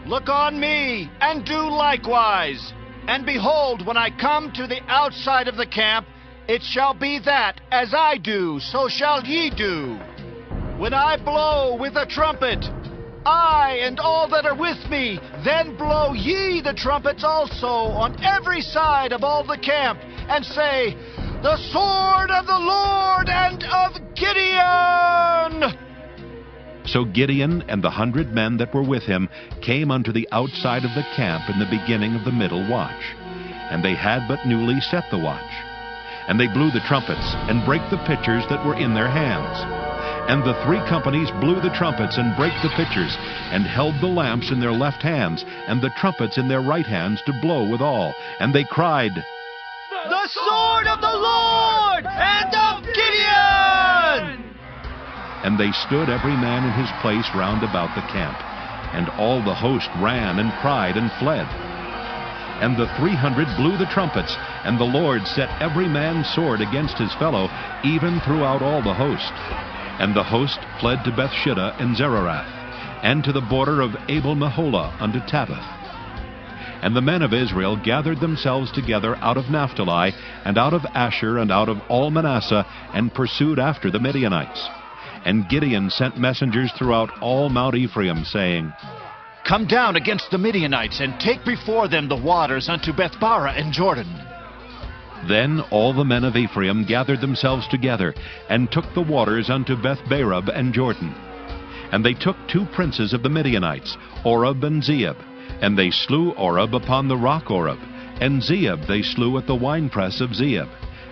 Look on me, and do likewise. And behold, when I come to the outside of the camp, it shall be that, as I do, so shall ye do. When I blow with a trumpet, I and all that are with me, then blow ye the trumpets also on every side of all the camp, and say, The sword of the Lord and of Gideon! So Gideon and the 100 men that were with him came unto the outside of the camp in the beginning of the middle watch. And they had but newly set the watch. And they blew the trumpets, and brake the pitchers that were in their hands. And the 3 companies blew the trumpets, and brake the pitchers, and held the lamps in their left hands, and the trumpets in their right hands to blow withal. And they cried, The sword of the Lord and of Gideon! And they stood every man in his place round about the camp. And all the host ran and cried and fled. And the 300 blew the trumpets, and the Lord set every man's sword against his fellow, even throughout all the host. And the host fled to Bethshittah and Zererath, and to the border of Abel-Meholah unto Tabbath. And the men of Israel gathered themselves together out of Naphtali, and out of Asher, and out of all Manasseh, and pursued after the Midianites. And Gideon sent messengers throughout all Mount Ephraim, saying, Come down against the Midianites, and take before them the waters unto Bethbara and Jordan. Then all the men of Ephraim gathered themselves together, and took the waters unto Bethbarab and Jordan. And they took 2 princes of the Midianites, Oreb and Zeeb. And they slew Oreb upon the rock Oreb, and Zeeb they slew at the winepress of Zeeb,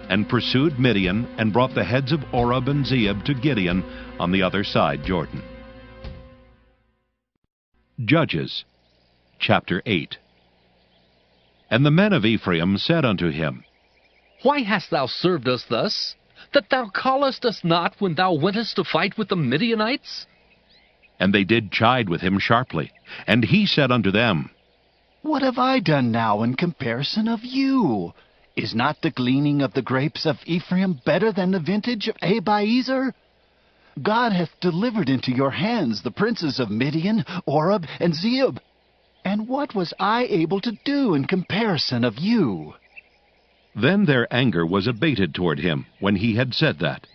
and pursued Midian, and brought the heads of Oreb and Zeeb to Gideon on the other side Jordan. Judges chapter 8. And the men of Ephraim said unto him, Why hast thou served us thus, that thou callest us not when thou wentest to fight with the Midianites? And they did chide with him sharply. And he said unto them, What have I done now in comparison of you? Is not the gleaning of the grapes of Ephraim better than the vintage of Abiezer? God hath delivered into your hands the princes of Midian, Oreb, and Zeeb. And what was I able to do in comparison of you? Then their anger was abated toward him, when he had said that.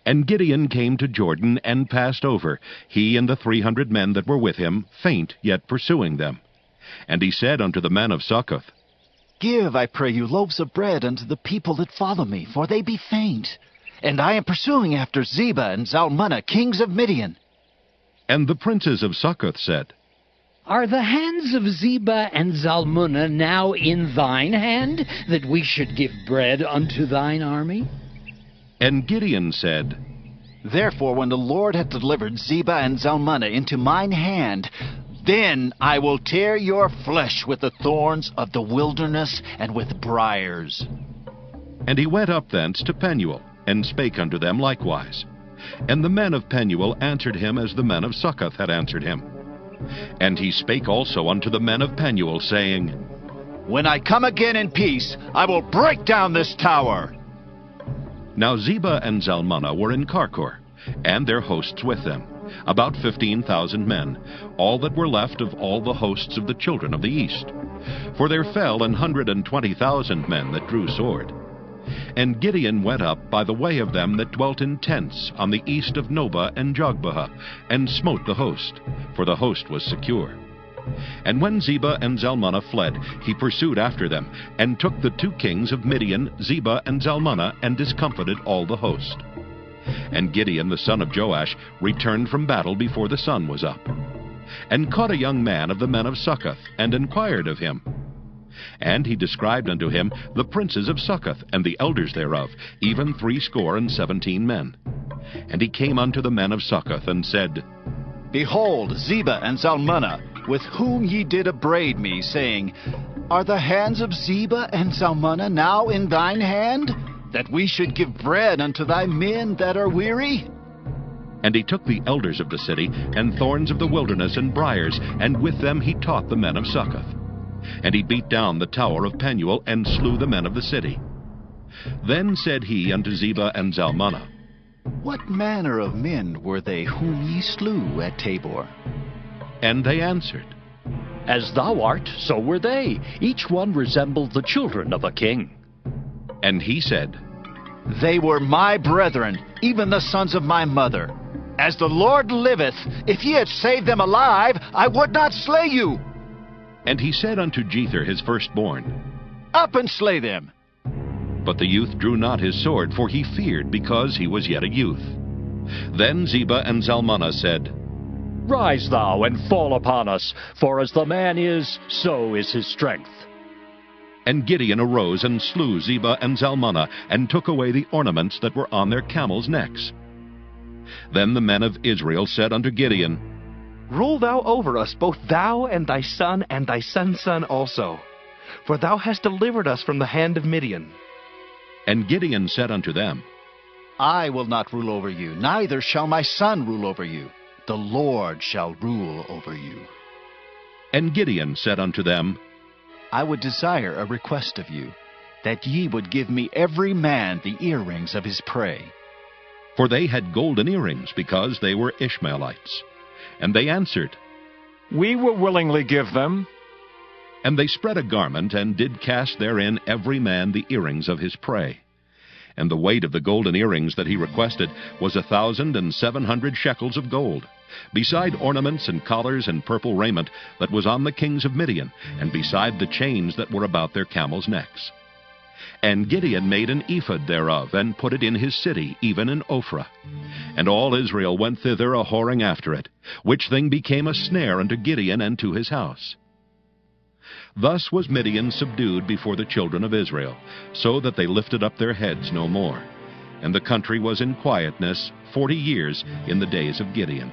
And Gideon came to Jordan, and passed over, he and the 300 men that were with him, faint, yet pursuing them. And he said unto the men of Succoth, Give, I pray you, loaves of bread unto the people that follow me, for they be faint. And I am pursuing after Zebah and Zalmunna, kings of Midian. And the princes of Succoth said, Are the hands of Zebah and Zalmunna now in thine hand, that we should give bread unto thine army? And Gideon said, Therefore, when the Lord hath delivered Zebah and Zalmunna into mine hand, then I will tear your flesh with the thorns of the wilderness and with briars. And he went up thence to Penuel, and spake unto them likewise. And the men of Penuel answered him as the men of Succoth had answered him. And he spake also unto the men of Penuel, saying, When I come again in peace, I will break down this tower. Now Zebah and Zalmunna were in Karkor, and their hosts with them, about 15,000 men, all that were left of all the hosts of the children of the east. For there fell 120,000 men that drew sword. And Gideon went up by the way of them that dwelt in tents on the east of Nobah and Jogbehah, and smote the host, for the host was secure. And when Zebah and Zalmunna fled, he pursued after them, and took the 2 kings of Midian, Zebah and Zalmunna, and discomfited all the host. And Gideon the son of Joash returned from battle before the sun was up, and caught a young man of the men of Succoth, and inquired of him. And he described unto him the princes of Succoth, and the elders thereof, even 70 men. And he came unto the men of Succoth, and said, Behold, Zebah and Zalmunna, with whom ye did upbraid me, saying, Are the hands of Zebah and Zalmunna now in thine hand, that we should give bread unto thy men that are weary? And he took the elders of the city, and thorns of the wilderness, and briars, and with them he taught the men of Succoth. And he beat down the tower of Penuel, and slew the men of the city. Then said he unto Zebah and Zalmunna, What manner of men were they whom ye slew at Tabor? And they answered, As thou art, so were they. Each one resembled the children of a king. And he said, They were my brethren, even the sons of my mother. As the Lord liveth, if ye had saved them alive, I would not slay you. And he said unto Jether his firstborn, Up and slay them. But the youth drew not his sword, for he feared, because he was yet a youth. Then Zebah and Zalmunna said, Rise thou, and fall upon us, for as the man is, so is his strength. And Gideon arose and slew Zebah and Zalmunna, and took away the ornaments that were on their camels' necks. Then the men of Israel said unto Gideon, Rule thou over us, both thou and thy son's son also, for thou hast delivered us from the hand of Midian. And Gideon said unto them, I will not rule over you, neither shall my son rule over you. The Lord shall rule over you. And Gideon said unto them, I would desire a request of you, that ye would give me every man the earrings of his prey. For they had golden earrings, because they were Ishmaelites. And they answered, We will willingly give them. And they spread a garment, and did cast therein every man the earrings of his prey. And the weight of the golden earrings that he requested was 1,700 shekels of gold, beside ornaments and collars and purple raiment that was on the kings of Midian, and beside the chains that were about their camels' necks. And Gideon made an ephod thereof, and put it in his city, even in Ophrah. And all Israel went thither a-whoring after it, which thing became a snare unto Gideon and to his house. Thus was Midian subdued before the children of Israel, so that they lifted up their heads no more. And the country was in quietness 40 years in the days of Gideon.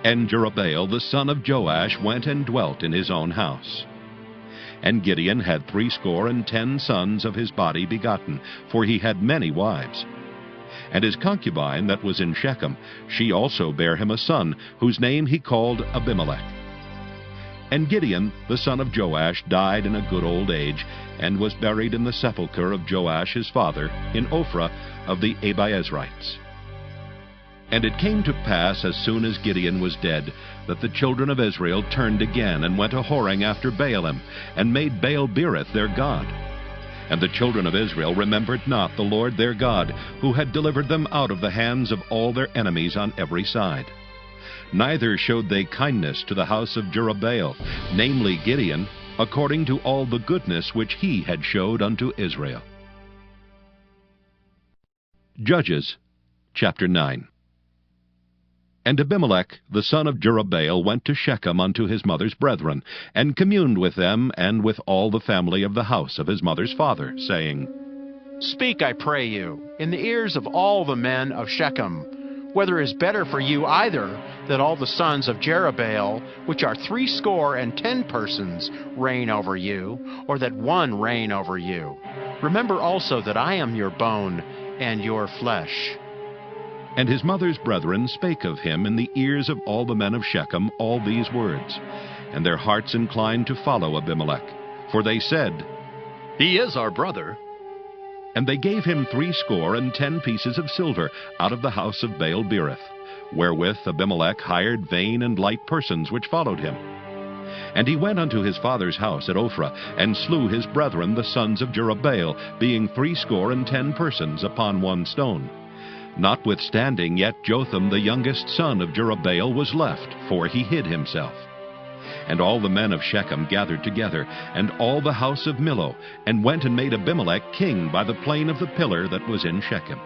And Jerubbaal the son of Joash went and dwelt in his own house. And Gideon had 70 sons of his body begotten, for he had many wives. And his concubine that was in Shechem, she also bare him a son, whose name he called Abimelek. And Gideon the son of Joash died in a good old age, and was buried in the sepulchre of Joash his father, in Ophrah of the Abiezrites. And it came to pass, as soon as Gideon was dead, that the children of Israel turned again, and went a-whoring after Baalim, and made Baal-berith their god. And the children of Israel remembered not the Lord their God, who had delivered them out of the hands of all their enemies on every side. Neither showed they kindness to the house of Jerubbaal, namely Gideon, according to all the goodness which he had showed unto Israel. Judges chapter 9. And Abimelek the son of Jerubbaal went to Shechem unto his mother's brethren, and communed with them, and with all the family of the house of his mother's father, saying, Speak, I pray you, in the ears of all the men of Shechem, whether it is better for you either that all the sons of Jerubbaal, which are 70 persons, reign over you, or that one reign over you. Remember also that I am your bone and your flesh. And his mother's brethren spake of him in the ears of all the men of Shechem all these words. And their hearts inclined to follow Abimelek. For they said, He is our brother. And they gave him 70 pieces of silver out of the house of Baal-berith, wherewith Abimelek hired vain and light persons which followed him. And he went unto his father's house at Ophrah, and slew his brethren the sons of Jerubbaal, being 70 persons upon one stone. Notwithstanding, yet Jotham the youngest son of Jerubbaal was left, for he hid himself. And all the men of Shechem gathered together, and all the house of Millo, and went and made Abimelek king by the plain of the pillar that was in Shechem.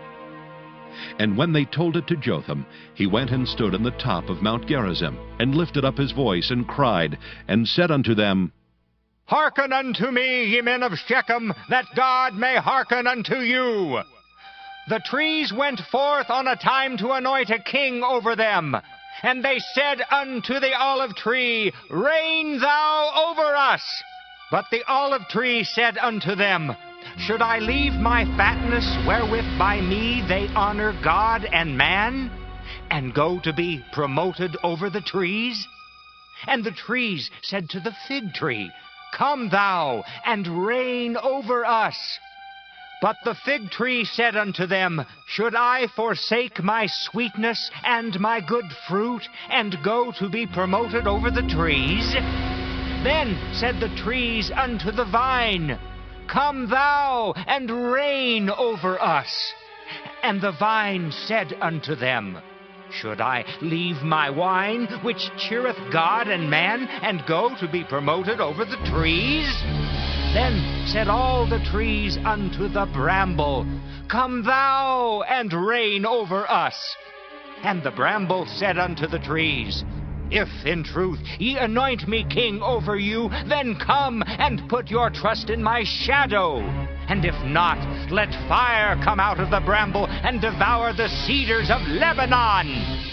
And when they told it to Jotham, he went and stood on the top of Mount Gerizim, and lifted up his voice, and cried, and said unto them, Hearken unto me, ye men of Shechem, that God may hearken unto you. The trees went forth on a time to anoint a king over them. And they said unto the olive tree, Reign thou over us. But the olive tree said unto them, Should I leave my fatness wherewith by me they honor God and man, and go to be promoted over the trees? And the trees said to the fig tree, Come thou, and reign over us. But the fig tree said unto them, Should I forsake my sweetness and my good fruit, and go to be promoted over the trees? Then said the trees unto the vine, Come thou, and reign over us. And the vine said unto them, Should I leave my wine, which cheereth God and man, and go to be promoted over the trees? Then said all the trees unto the bramble, Come thou, and reign over us. And the bramble said unto the trees, If in truth ye anoint me king over you, then come and put your trust in my shadow. And if not, let fire come out of the bramble and devour the cedars of Lebanon.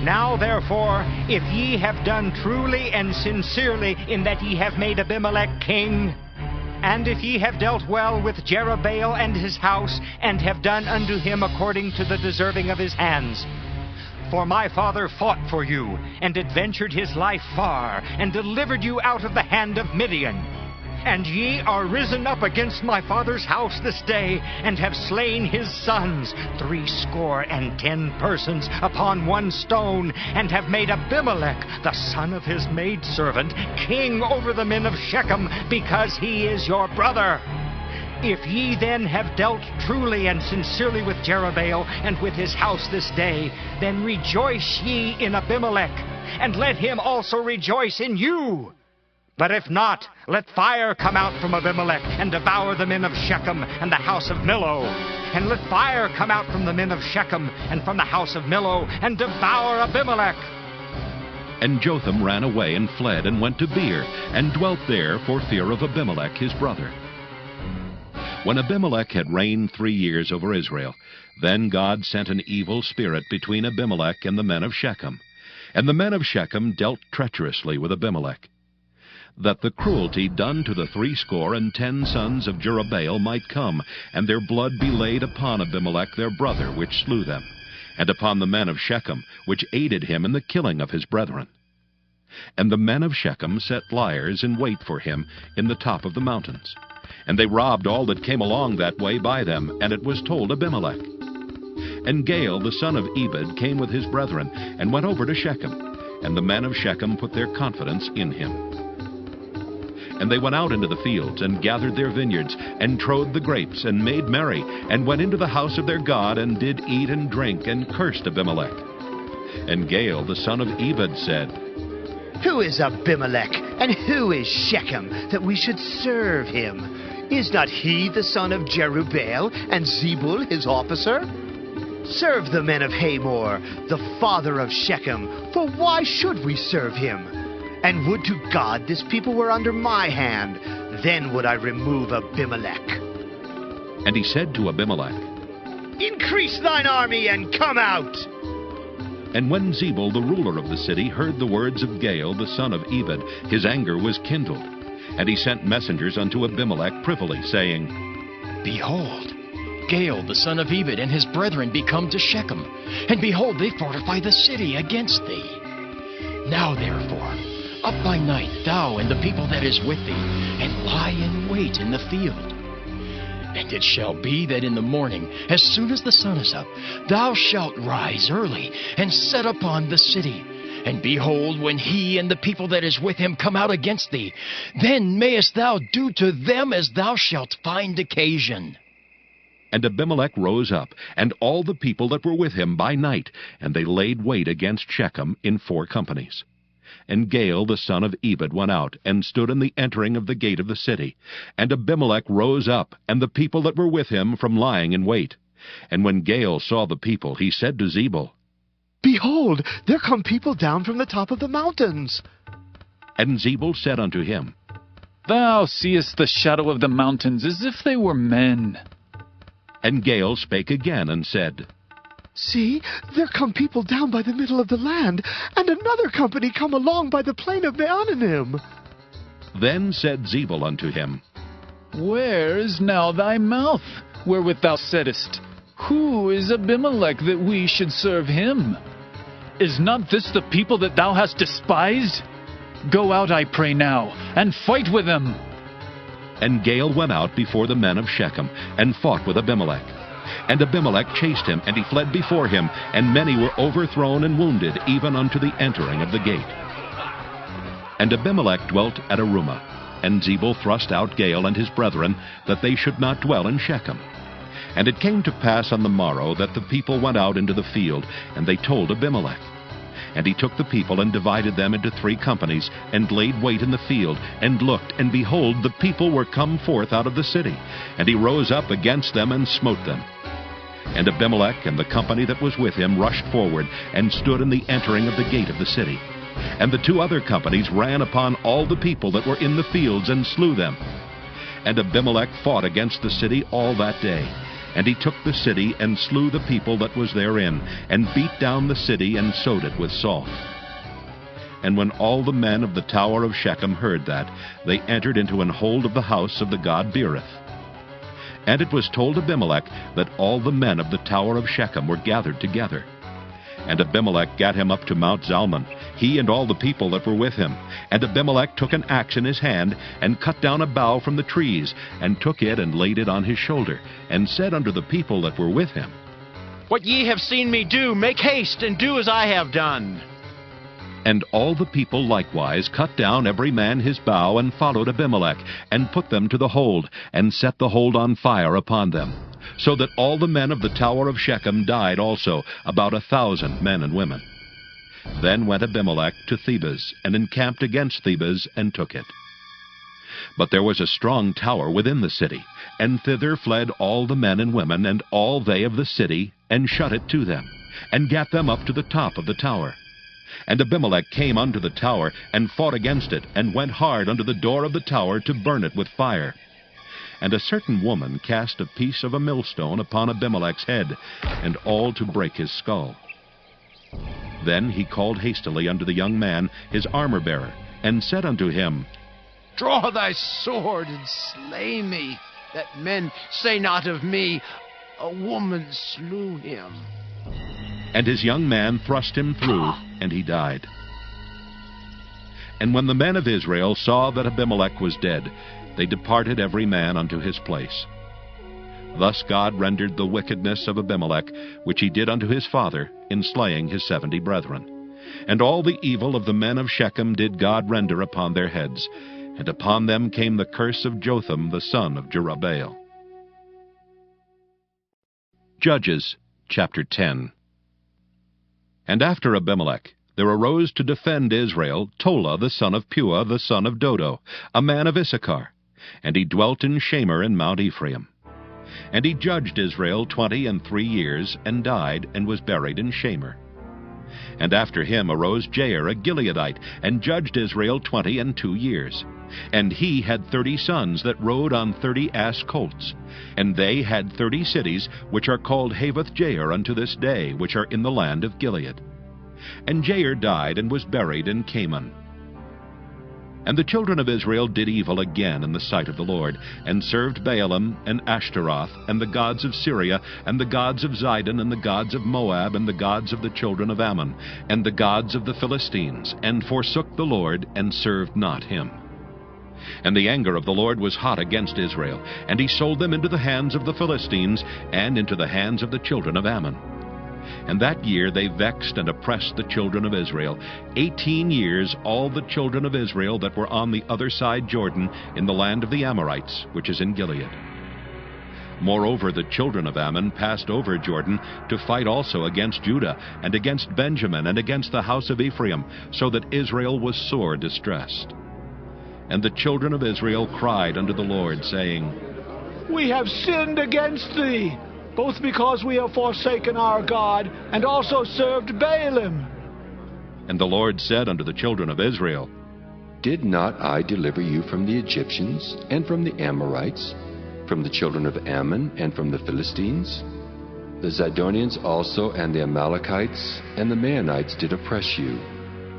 Now therefore, if ye have done truly and sincerely in that ye have made Abimelech king, and if ye have dealt well with Jerubbaal and his house, and have done unto him according to the deserving of his hands, for my father fought for you, and adventured his life far, and delivered you out of the hand of Midian. And ye are risen up against my father's house this day, and have slain his sons, 70 persons, upon one stone, and have made Abimelech, the son of his maidservant, king over the men of Shechem, because he is your brother. If ye then have dealt truly and sincerely with Jerubbaal and with his house this day, then rejoice ye in Abimelech, and let him also rejoice in you. But if not, let fire come out from Abimelech, and devour the men of Shechem and the house of Millo. And let fire come out from the men of Shechem and from the house of Millo, and devour Abimelech. And Jotham ran away and fled, and went to Beer, and dwelt there for fear of Abimelech his brother. When Abimelech had reigned 3 years over Israel, then God sent an evil spirit between Abimelech and the men of Shechem. And the men of Shechem dealt treacherously with Abimelech, that the cruelty done to the 70 sons of Jerubbaal might come, and their blood be laid upon Abimelech their brother, which slew them, and upon the men of Shechem, which aided him in the killing of his brethren. And the men of Shechem set liers in wait for him in the top of the mountains. And they robbed all that came along that way by them, and it was told Abimelech. And Gaal the son of Ebed came with his brethren, and went over to Shechem, and the men of Shechem put their confidence in him. And they went out into the fields, and gathered their vineyards, and trode the grapes, and made merry, and went into the house of their God, and did eat and drink, and cursed Abimelech. And Gaal the son of Ebed said, Who is Abimelech, and who is Shechem, that we should serve him? Is not he the son of Jerubbaal, and Zebul his officer? Serve the men of Hamor, the father of Shechem, for why should we serve him? And would to God this people were under my hand, then would I remove Abimelech. And he said to Abimelech, Increase thine army, and come out. And when Zebul the ruler of the city heard the words of Gaal the son of Ebed, his anger was kindled. And he sent messengers unto Abimelech privily, saying, Behold, Gaal the son of Ebed and his brethren be come to Shechem, and behold, they fortify the city against thee. Now therefore, up by night, thou and the people that is with thee, and lie in wait in the field. And it shall be that in the morning, as soon as the sun is up, thou shalt rise early, and set upon the city. And behold, when he and the people that is with him come out against thee, then mayest thou do to them as thou shalt find occasion. And Abimelech rose up, and all the people that were with him by night, and they laid wait against Shechem in 4 companies. And Gaal the son of Ebed went out, and stood in the entering of the gate of the city. And Abimelech rose up, and the people that were with him, from lying in wait. And when Gaal saw the people, he said to Zebul, Behold, there come people down from the top of the mountains. And Zebul said unto him, Thou seest the shadow of the mountains as if they were men. And Gaal spake again, and said, See, there come people down by the middle of the land, and another company come along by the plain of Meonanim. Then said Zebah unto him, Where is now thy mouth, wherewith thou saidst, Who is Abimelech that we should serve him? Is not this the people that thou hast despised? Go out, I pray now, and fight with them. And Gaal went out before the men of Shechem, and fought with Abimelech. And Abimelech chased him, and he fled before him, and many were overthrown and wounded, even unto the entering of the gate. And Abimelech dwelt at Arumah, and Zebah thrust out Gaal and his brethren, that they should not dwell in Shechem. And it came to pass on the morrow that the people went out into the field, and they told Abimelech. And he took the people and divided them into 3 companies, and laid wait in the field, and looked, and behold, the people were come forth out of the city. And he rose up against them and smote them. And Abimelech and the company that was with him rushed forward, and stood in the entering of the gate of the city. And the 2 other companies ran upon all the people that were in the fields, and slew them. And Abimelech fought against the city all that day. And he took the city, and slew the people that was therein, and beat down the city, and sowed it with salt. And when all the men of the tower of Shechem heard that, they entered into an hold of the house of the god Berith. And it was told Abimelech that all the men of the tower of Shechem were gathered together. And Abimelech gat him up to Mount Zalmunna, he and all the people that were with him. And Abimelech took an axe in his hand, and cut down a bough from the trees, and took it and laid it on his shoulder, and said unto the people that were with him, What ye have seen me do, make haste, and do as I have done. And all the people likewise cut down every man his bough, and followed Abimelech, and put them to the hold, and set the hold on fire upon them. So that all the men of the tower of Shechem died also, about 1,000 men and women. Then went Abimelech to Thebez, and encamped against Thebez, and took it. But there was a strong tower within the city, and thither fled all the men and women, and all they of the city, and shut it to them, and gat them up to the top of the tower. And Abimelech came unto the tower, and fought against it, and went hard unto the door of the tower to burn it with fire. And a certain woman cast a piece of a millstone upon Abimelech's head, and all to break his skull. Then he called hastily unto the young man, his armor-bearer, and said unto him, Draw thy sword, and slay me, that men say not of me, A woman slew him. And his young man thrust him through, and he died. And when the men of Israel saw that Abimelech was dead, they departed every man unto his place. Thus God rendered the wickedness of Abimelech, which he did unto his father, in slaying his 70 brethren. And all the evil of the men of Shechem did God render upon their heads, and upon them came the curse of Jotham the son of Jerubbaal. Judges chapter 10. And after Abimelech there arose to defend Israel Tola the son of Puah the son of Dodo, a man of Issachar, and he dwelt in Shamir in Mount Ephraim. And he judged Israel 23 years, and died, and was buried in Shamir. And after him arose Jair a Gileadite, and judged Israel 22 years. And he had 30 sons that rode on 30 ass colts. And they had 30 cities, which are called Havoth Jair unto this day, which are in the land of Gilead. And Jair died, and was buried in Canaan. And the children of Israel did evil again in the sight of the Lord, and served Baalim, and Ashtaroth, and the gods of Syria, and the gods of Zidon, and the gods of Moab, and the gods of the children of Ammon, and the gods of the Philistines, and forsook the Lord, and served not him. And the anger of the Lord was hot against Israel, and he sold them into the hands of the Philistines, and into the hands of the children of Ammon. And that year they vexed and oppressed the children of Israel. 18 years all the children of Israel that were on the other side Jordan, in the land of the Amorites, which is in Gilead. Moreover, the children of Ammon passed over Jordan to fight also against Judah, and against Benjamin, and against the house of Ephraim, so that Israel was sore distressed. And the children of Israel cried unto the Lord, saying, We have sinned against thee, both because we have forsaken our God, and also served Baalim. And the Lord said unto the children of Israel, Did not I deliver you from the Egyptians, and from the Amorites, from the children of Ammon, and from the Philistines? The Zidonians also and the Amalekites and the Midianites did oppress you.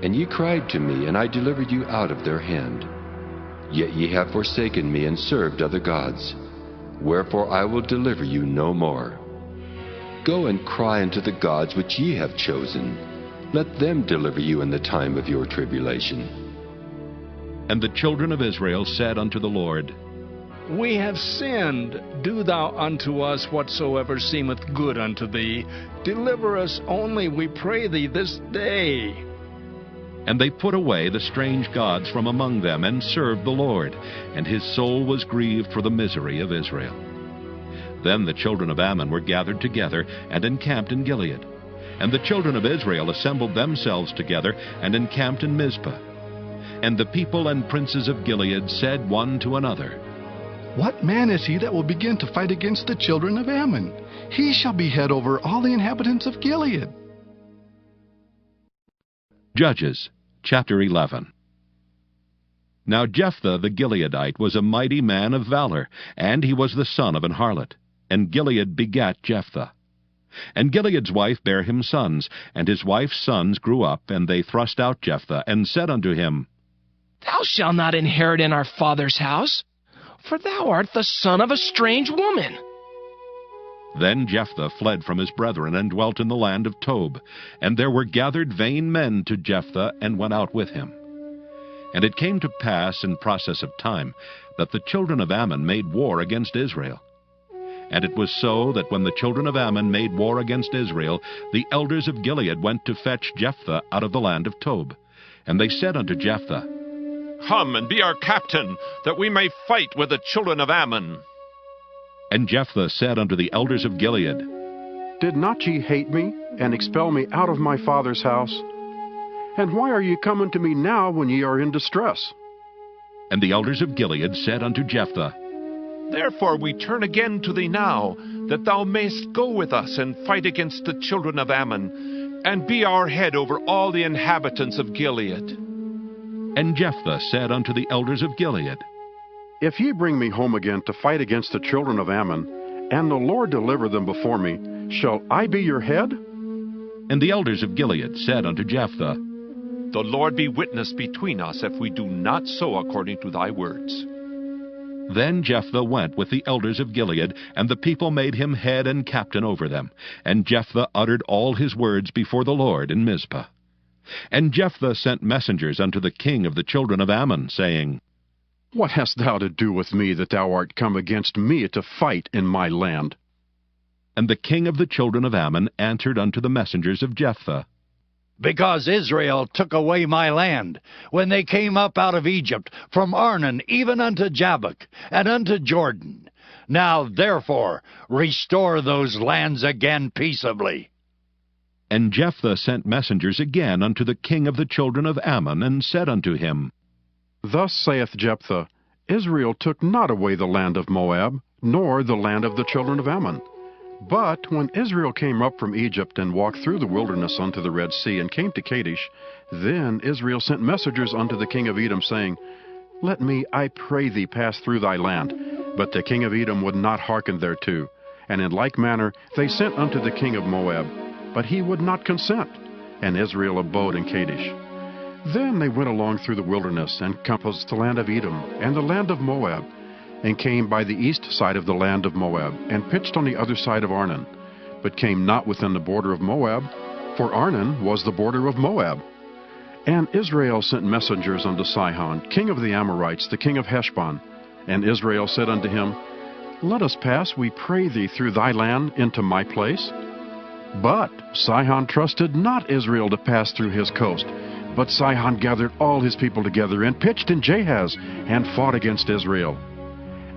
And ye cried to me, and I delivered you out of their hand. Yet ye have forsaken me and served other gods. Wherefore I will deliver you no more. Go and cry unto the gods which ye have chosen. Let them deliver you in the time of your tribulation. And the children of Israel said unto the Lord, We have sinned. Do thou unto us whatsoever seemeth good unto thee. Deliver us only, we pray thee, this day. And they put away the strange gods from among them, and served the Lord, and his soul was grieved for the misery of Israel. Then the children of Ammon were gathered together, and encamped in Gilead. And the children of Israel assembled themselves together, and encamped in Mizpah. And the people and princes of Gilead said one to another, What man is he that will begin to fight against the children of Ammon? He shall be head over all the inhabitants of Gilead. Judges, chapter 11. Now Jephthah the Gileadite was a mighty man of valor, and he was the son of an harlot. And Gilead begat Jephthah. And Gilead's wife bare him sons, and his wife's sons grew up, and they thrust out Jephthah, and said unto him, Thou shalt not inherit in our father's house, for thou art the son of a strange woman. Then Jephthah fled from his brethren, and dwelt in the land of Tob. And there were gathered vain men to Jephthah, and went out with him. And it came to pass in process of time, that the children of Ammon made war against Israel. And it was so that when the children of Ammon made war against Israel, the elders of Gilead went to fetch Jephthah out of the land of Tob. And they said unto Jephthah, Come and be our captain, that we may fight with the children of Ammon. And Jephthah said unto the elders of Gilead, Did not ye hate me, and expel me out of my father's house? And why are ye come unto me now when ye are in distress? And the elders of Gilead said unto Jephthah, Therefore we turn again to thee now, that thou mayst go with us and fight against the children of Ammon, and be our head over all the inhabitants of Gilead. And Jephthah said unto the elders of Gilead, If ye bring me home again to fight against the children of Ammon, and the Lord deliver them before me, shall I be your head? And the elders of Gilead said unto Jephthah, The Lord be witness between us, if we do not so according to thy words. Then Jephthah went with the elders of Gilead, and the people made him head and captain over them. And Jephthah uttered all his words before the Lord in Mizpah. And Jephthah sent messengers unto the king of the children of Ammon, saying, What hast thou to do with me, that thou art come against me to fight in my land? And the king of the children of Ammon answered unto the messengers of Jephthah, Because Israel took away my land, when they came up out of Egypt, from Arnon even unto Jabbok, and unto Jordan. Now therefore restore those lands again peaceably. And Jephthah sent messengers again unto the king of the children of Ammon, and said unto him, Thus saith Jephthah, Israel took not away the land of Moab, nor the land of the children of Ammon. But when Israel came up from Egypt, and walked through the wilderness unto the Red Sea, and came to Kadesh, then Israel sent messengers unto the king of Edom, saying, Let me, I pray thee, pass through thy land. But the king of Edom would not hearken thereto. And in like manner they sent unto the king of Moab, but he would not consent. And Israel abode in Kadesh. Then they went along through the wilderness, and compassed the land of Edom, and the land of Moab, and came by the east side of the land of Moab, and pitched on the other side of Arnon, but came not within the border of Moab, for Arnon was the border of Moab. And Israel sent messengers unto Sihon, king of the Amorites, the king of Heshbon. And Israel said unto him, Let us pass, we pray thee, through thy land into my place. But Sihon trusted not Israel to pass through his coast. But Sihon gathered all his people together, and pitched in Jahaz, and fought against Israel.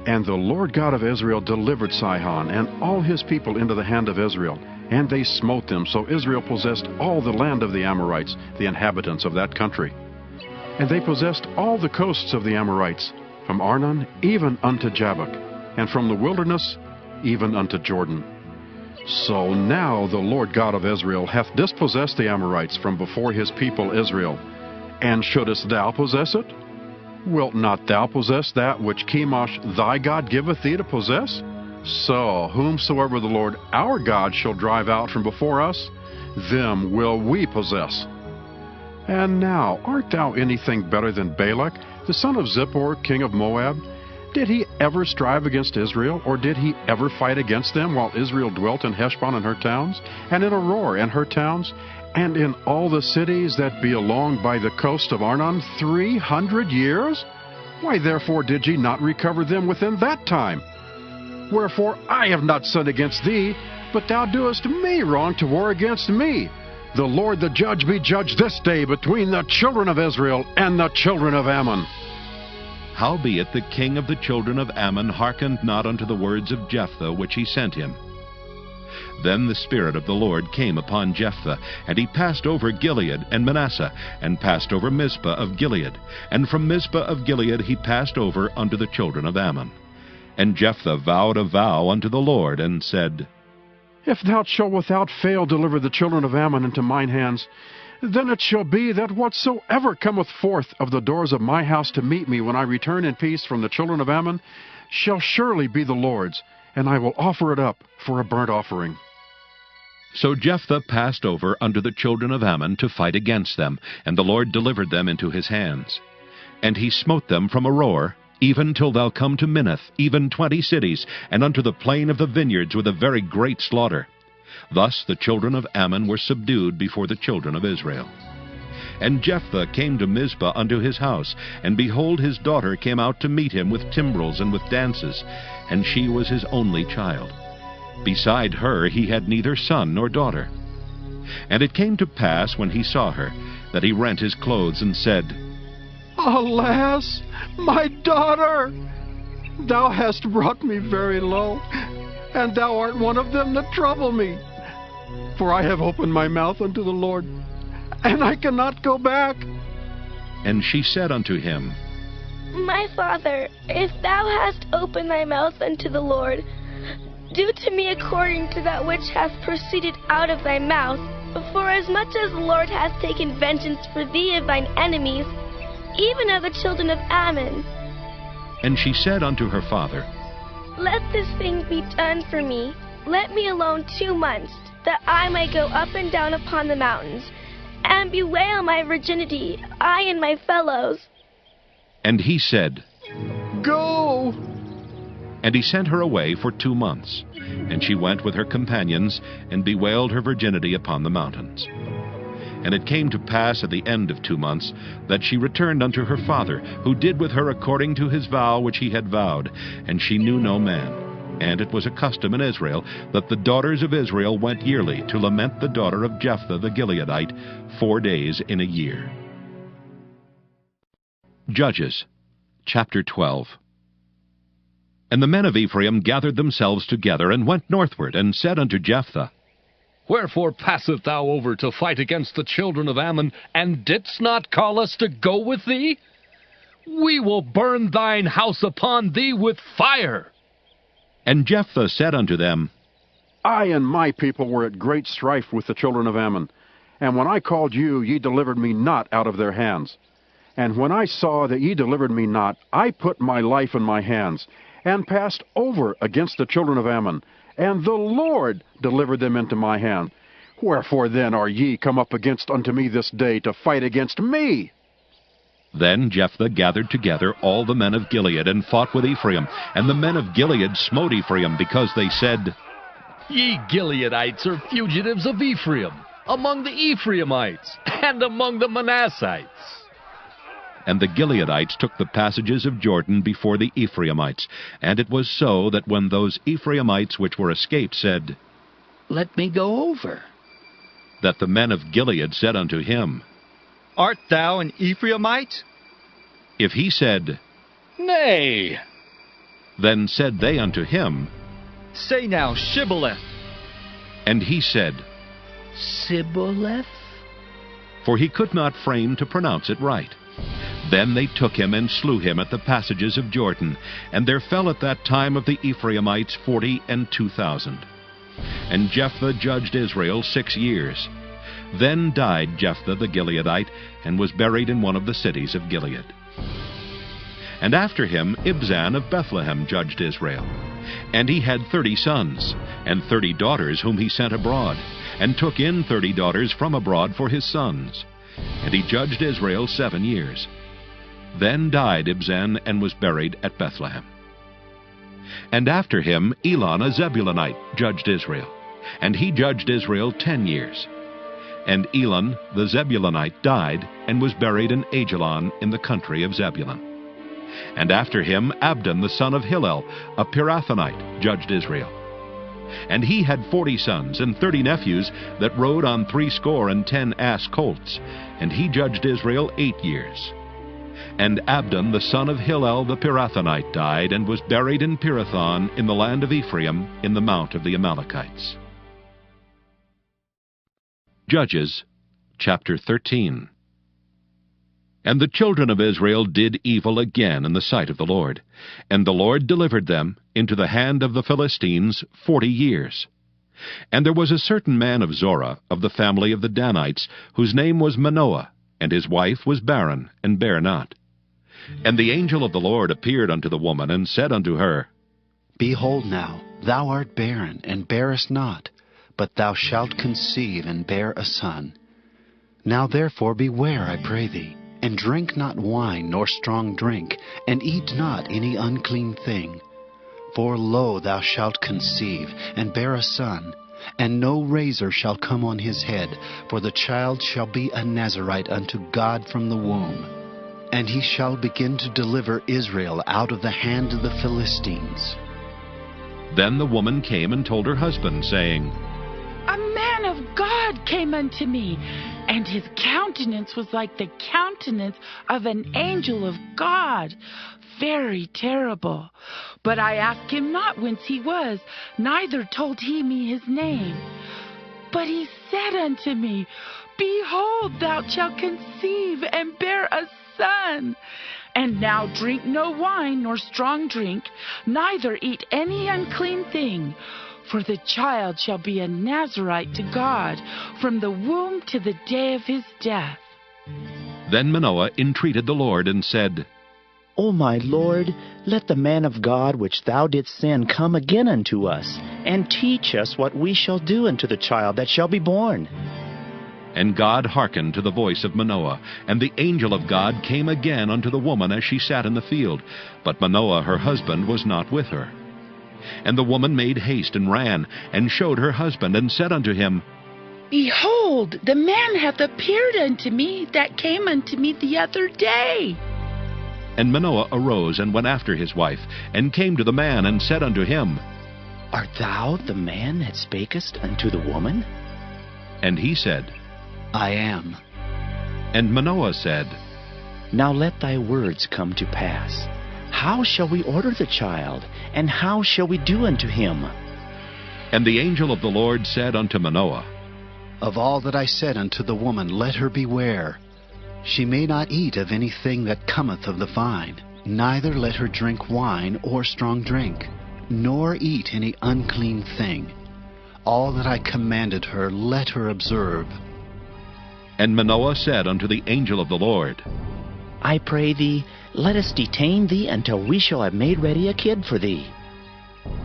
And the Lord God of Israel delivered Sihon and all his people into the hand of Israel, and they smote them, so Israel possessed all the land of the Amorites, the inhabitants of that country. And they possessed all the coasts of the Amorites, from Arnon even unto Jabbok, and from the wilderness even unto Jordan. So now the Lord God of Israel hath dispossessed the Amorites from before his people Israel. And shouldest thou possess it? Wilt not thou possess that which Chemosh thy God giveth thee to possess? So whomsoever the Lord our God shall drive out from before us, them will we possess. And now, art thou anything better than Balak, the son of Zippor, king of Moab? Did he ever strive against Israel, or did he ever fight against them while Israel dwelt in Heshbon and her towns, and in Aroer and her towns, and in all the cities that be along by the coast of Arnon 300 years? Why therefore did ye not recover them within that time? Wherefore I have not sinned against thee, but thou doest me wrong to war against me. The Lord the judge be judged this day between the children of Israel and the children of Ammon. Howbeit the king of the children of Ammon hearkened not unto the words of Jephthah which he sent him. Then the Spirit of the Lord came upon Jephthah, and he passed over Gilead and Manasseh, and passed over Mizpah of Gilead. And from Mizpah of Gilead he passed over unto the children of Ammon. And Jephthah vowed a vow unto the Lord, and said, If thou shalt without fail deliver the children of Ammon into mine hands, then it shall be that whatsoever cometh forth of the doors of my house to meet me when I return in peace from the children of Ammon shall surely be the Lord's, and I will offer it up for a burnt offering. So Jephthah passed over unto the children of Ammon to fight against them, and the Lord delivered them into his hands. And he smote them from Aroer, even till thou come to Minnith, even 20 cities, and unto the plain of the vineyards with a very great slaughter. Thus the children of Ammon were subdued before the children of Israel. And Jephthah came to Mizpah unto his house, and behold, his daughter came out to meet him with timbrels and with dances, and she was his only child. Beside her he had neither son nor daughter. And it came to pass, when he saw her, that he rent his clothes, and said, Alas, my daughter! Thou hast brought me very low, and thou art one of them that trouble me. For I have opened my mouth unto the Lord, and I cannot go back. And she said unto him, My father, if thou hast opened thy mouth unto the Lord, do to me according to that which hath proceeded out of thy mouth. For as much as the Lord hath taken vengeance for thee of thine enemies, even of the children of Ammon. And she said unto her father, Let this thing be done for me. Let me alone 2 months, that I may go up and down upon the mountains, and bewail my virginity, I and my fellows. And he said, Go! And he sent her away for 2 months. And she went with her companions, and bewailed her virginity upon the mountains. And it came to pass at the end of 2 months, that she returned unto her father, who did with her according to his vow which he had vowed, and she knew no man. And it was a custom in Israel, that the daughters of Israel went yearly to lament the daughter of Jephthah the Gileadite 4 days in a year. Judges, chapter 12. And the men of Ephraim gathered themselves together, and went northward, and said unto Jephthah, Wherefore passest thou over to fight against the children of Ammon, and didst not call us to go with thee? We will burn thine house upon thee with fire. And Jephthah said unto them, I and my people were at great strife with the children of Ammon, and when I called you, ye delivered me not out of their hands. And when I saw that ye delivered me not, I put my life in my hands, and passed over against the children of Ammon, and the Lord delivered them into my hand. Wherefore then are ye come up against unto me this day to fight against me? Then Jephthah gathered together all the men of Gilead, and fought with Ephraim. And the men of Gilead smote Ephraim, because they said, Ye Gileadites are fugitives of Ephraim, among the Ephraimites, and among the Manassites. And the Gileadites took the passages of Jordan before the Ephraimites. And it was so, that when those Ephraimites which were escaped said, Let me go over, that the men of Gilead said unto him, Art thou an Ephraimite? If he said, Nay. Then said they unto him, Say now, Shibboleth. And he said, Sibboleth? For he could not frame to pronounce it right. Then they took him and slew him at the passages of Jordan. And there fell at that time of the Ephraimites 42,000. And Jephthah judged Israel 6 years. Then died Jephthah the Gileadite, and was buried in one of the cities of Gilead. And after him Ibzan of Bethlehem judged Israel. And he had 30 sons, and 30 daughters whom he sent abroad, and took in 30 daughters from abroad for his sons. And he judged Israel 7 years. Then died Ibzan, and was buried at Bethlehem. And after him Elon a Zebulunite judged Israel, and he judged Israel 10 years. And Elon the Zebulunite died, and was buried in Ajalon in the country of Zebulun. And after him Abdon the son of Hillel, a Pirathonite, judged Israel. And he had 40 sons and 30 nephews that rode on 70 ass colts, and he judged Israel 8 years. And Abdon the son of Hillel the Pirathonite died, and was buried in Pirathon in the land of Ephraim, in the mount of the Amalekites. Judges chapter 13. And the children of Israel did evil again in the sight of the Lord, and the Lord delivered them into the hand of the Philistines 40 years. And there was a certain man of Zorah, of the family of the Danites, whose name was Manoah, and his wife was barren, and bare not. And the angel of the Lord appeared unto the woman, and said unto her, Behold now, thou art barren, and bearest not, but thou shalt conceive, and bear a son. Now therefore beware, I pray thee, and drink not wine nor strong drink, and eat not any unclean thing. For lo, thou shalt conceive, and bear a son, and no razor shall come on his head, for the child shall be a Nazarite unto God from the womb. And he shall begin to deliver Israel out of the hand of the Philistines. Then the woman came and told her husband, saying, A man of God came unto me, and his countenance was like the countenance of an angel of God, very terrible. But I asked him not whence he was, neither told he me his name. But he said unto me, Behold, thou shalt conceive, and bear a son. And now drink no wine nor strong drink, neither eat any unclean thing. For the child shall be a Nazarite to God from the womb to the day of his death. Then Manoah entreated the Lord, and said, O my Lord, let the man of God which thou didst send come again unto us, and teach us what we shall do unto the child that shall be born. And God hearkened to the voice of Manoah, and the angel of God came again unto the woman as she sat in the field. But Manoah her husband was not with her. And the woman made haste, and ran, and showed her husband, and said unto him, Behold, the man hath appeared unto me that came unto me the other day. And Manoah arose, and went after his wife, and came to the man, and said unto him, Art thou the man that spakest unto the woman? And he said, I am. And Manoah said, Now let thy words come to pass. How shall we order the child, and how shall we do unto him? And the angel of the Lord said unto Manoah, Of all that I said unto the woman, let her beware. She may not eat of anything that cometh of the vine, neither let her drink wine or strong drink, nor eat any unclean thing. All that I commanded her, let her observe. And Manoah said unto the angel of the Lord, I pray thee, let us detain thee until we shall have made ready a kid for thee.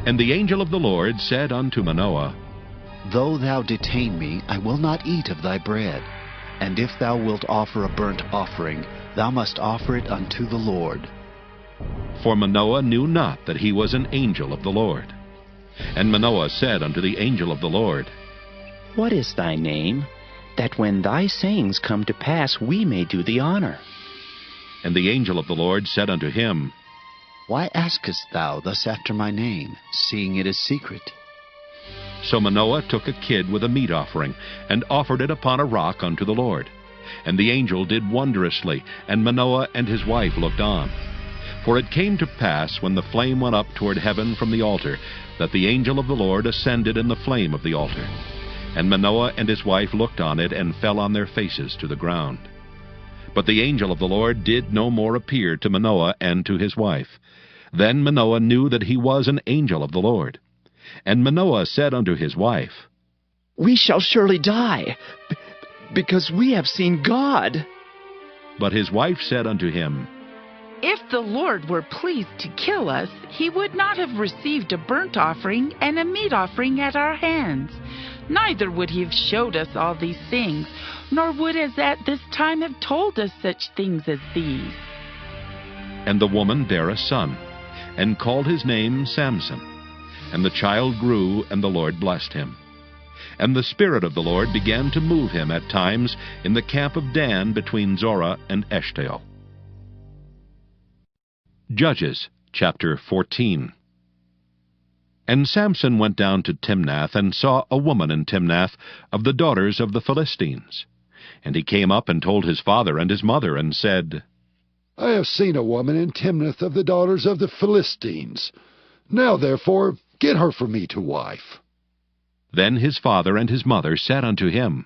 And the angel of the Lord said unto Manoah, Though thou detain me, I will not eat of thy bread. And if thou wilt offer a burnt offering, thou must offer it unto the Lord. For Manoah knew not that he was an angel of the Lord. And Manoah said unto the angel of the Lord, What is thy name, that when thy sayings come to pass we may do thee honor? And the angel of the Lord said unto him, Why askest thou thus after my name, seeing it is secret? So Manoah took a kid with a meat offering, and offered it upon a rock unto the Lord. And the angel did wondrously, and Manoah and his wife looked on. For it came to pass, when the flame went up toward heaven from the altar, that the angel of the Lord ascended in the flame of the altar. And Manoah and his wife looked on it, and fell on their faces to the ground. But the angel of the Lord did no more appear to Manoah and to his wife. Then Manoah knew that he was an angel of the Lord. And Manoah said unto his wife, We shall surely die, because we have seen God. But his wife said unto him, If the Lord were pleased to kill us, he would not have received a burnt offering and a meat offering at our hands. Neither would he have showed us all these things, nor would as at this time have told us such things as these. And the woman bare a son, and called his name Samson. And the child grew, and the Lord blessed him. And the Spirit of the Lord began to move him at times in the camp of Dan between Zorah and Eshtaol. Judges chapter 14. And Samson went down to Timnath, and saw a woman in Timnath of the daughters of the Philistines. And he came up and told his father and his mother, and said, I have seen a woman in Timnath of the daughters of the Philistines. Now therefore get her for me to wife. Then his father and his mother said unto him,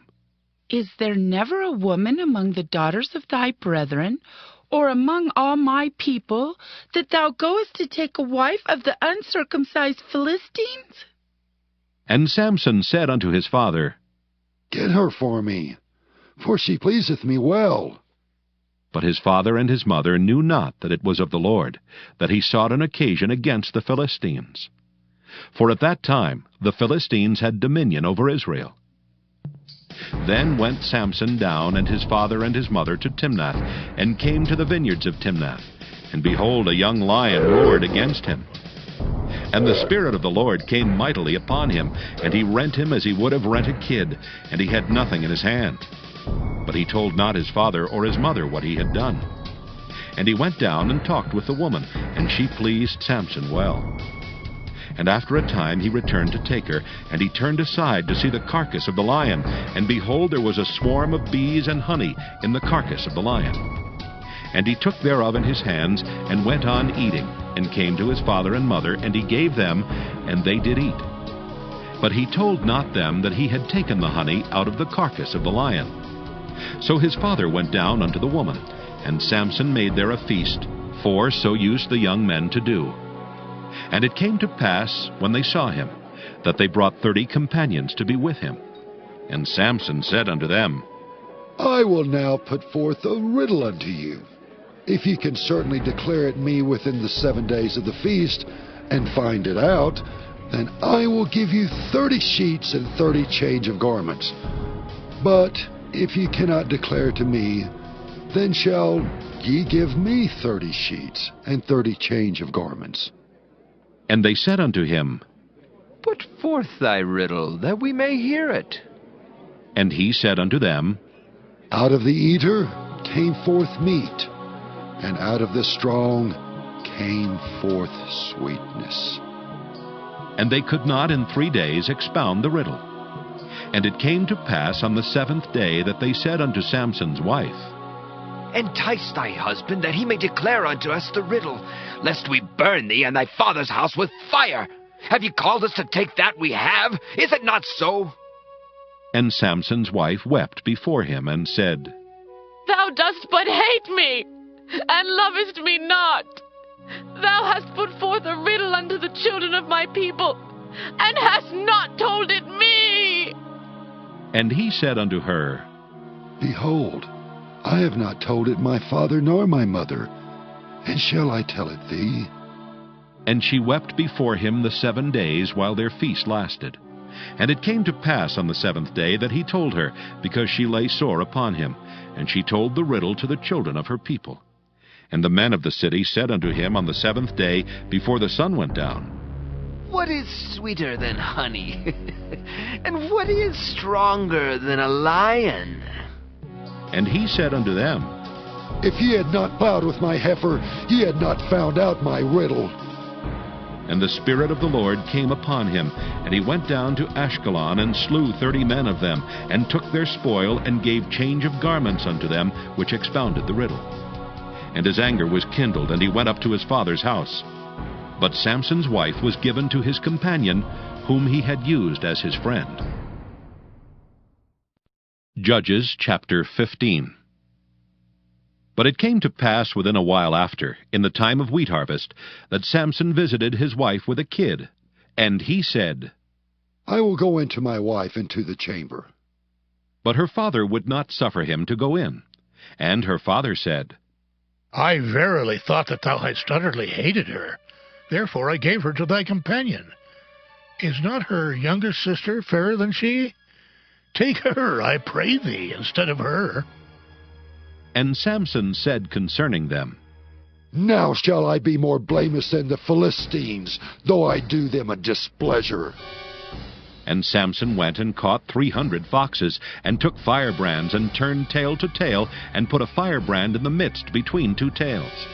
Is there never a woman among the daughters of thy brethren, or among all my people, that thou goest to take a wife of the uncircumcised Philistines? And Samson said unto his father, Get her for me, for she pleaseth me well. But his father and his mother knew not that it was of the Lord, that he sought an occasion against the Philistines. For at that time the Philistines had dominion over Israel. Then went Samson down, and his father and his mother, to Timnath, and came to the vineyards of Timnath. And behold, a young lion roared against him. And the Spirit of the Lord came mightily upon him, and he rent him as he would have rent a kid, and he had nothing in his hand. But he told not his father or his mother what he had done. And he went down and talked with the woman, and she pleased Samson well. And after a time he returned to take her, and he turned aside to see the carcass of the lion, and behold, there was a swarm of bees and honey in the carcass of the lion. And he took thereof in his hands, and went on eating, and came to his father and mother, and he gave them, and they did eat. But he told not them that he had taken the honey out of the carcass of the lion. So his father went down unto the woman, and Samson made there a feast, for so used the young men to do. And it came to pass, when they saw him, that they brought 30 companions to be with him. And Samson said unto them, I will now put forth a riddle unto you. If ye can certainly declare it me within the 7 days of the feast, and find it out, then I will give you 30 sheets and 30 change of garments. But if ye cannot declare to me, then shall ye give me 30 sheets and 30 change of garments. And they said unto him, Put forth thy riddle, that we may hear it. And he said unto them, Out of the eater came forth meat, and out of the strong came forth sweetness. And they could not in 3 days expound the riddle. And it came to pass on the 7th day that they said unto Samson's wife, Entice thy husband, that he may declare unto us the riddle, lest we burn thee and thy father's house with fire. Have ye called us to take that we have? Is it not so? And Samson's wife wept before him, and said, Thou dost but hate me, and lovest me not. Thou hast put forth a riddle unto the children of my people, and hast not told it me. And he said unto her, Behold, I have not told it my father nor my mother, and shall I tell it thee? And she wept before him the 7 days while their feast lasted. And it came to pass on the 7th day that he told her, because she lay sore upon him. And she told the riddle to the children of her people. And the men of the city said unto him on the 7th day, before the sun went down, What is sweeter than honey? And what is stronger than a lion? And he said unto them, If ye had not plowed with my heifer, ye had not found out my riddle. And the Spirit of the Lord came upon him, and he went down to Ashkelon, and slew 30 men of them, and took their spoil, and gave change of garments unto them, which expounded the riddle. And his anger was kindled, and he went up to his father's house. But Samson's wife was given to his companion, whom he had used as his friend. Judges chapter 15. But it came to pass within a while after, in the time of wheat harvest, that Samson visited his wife with a kid. And he said, I will go into my wife into the chamber. But her father would not suffer him to go in. And her father said, I verily thought that thou hadst utterly hated her. Therefore I gave her to thy companion. Is not her younger sister fairer than she? Take her, I pray thee, instead of her. And Samson said concerning them, Now shall I be more blameless than the Philistines, though I do them a displeasure. And Samson went and caught 300 foxes, and took firebrands, and turned tail to tail, and put a firebrand in the midst between two tails.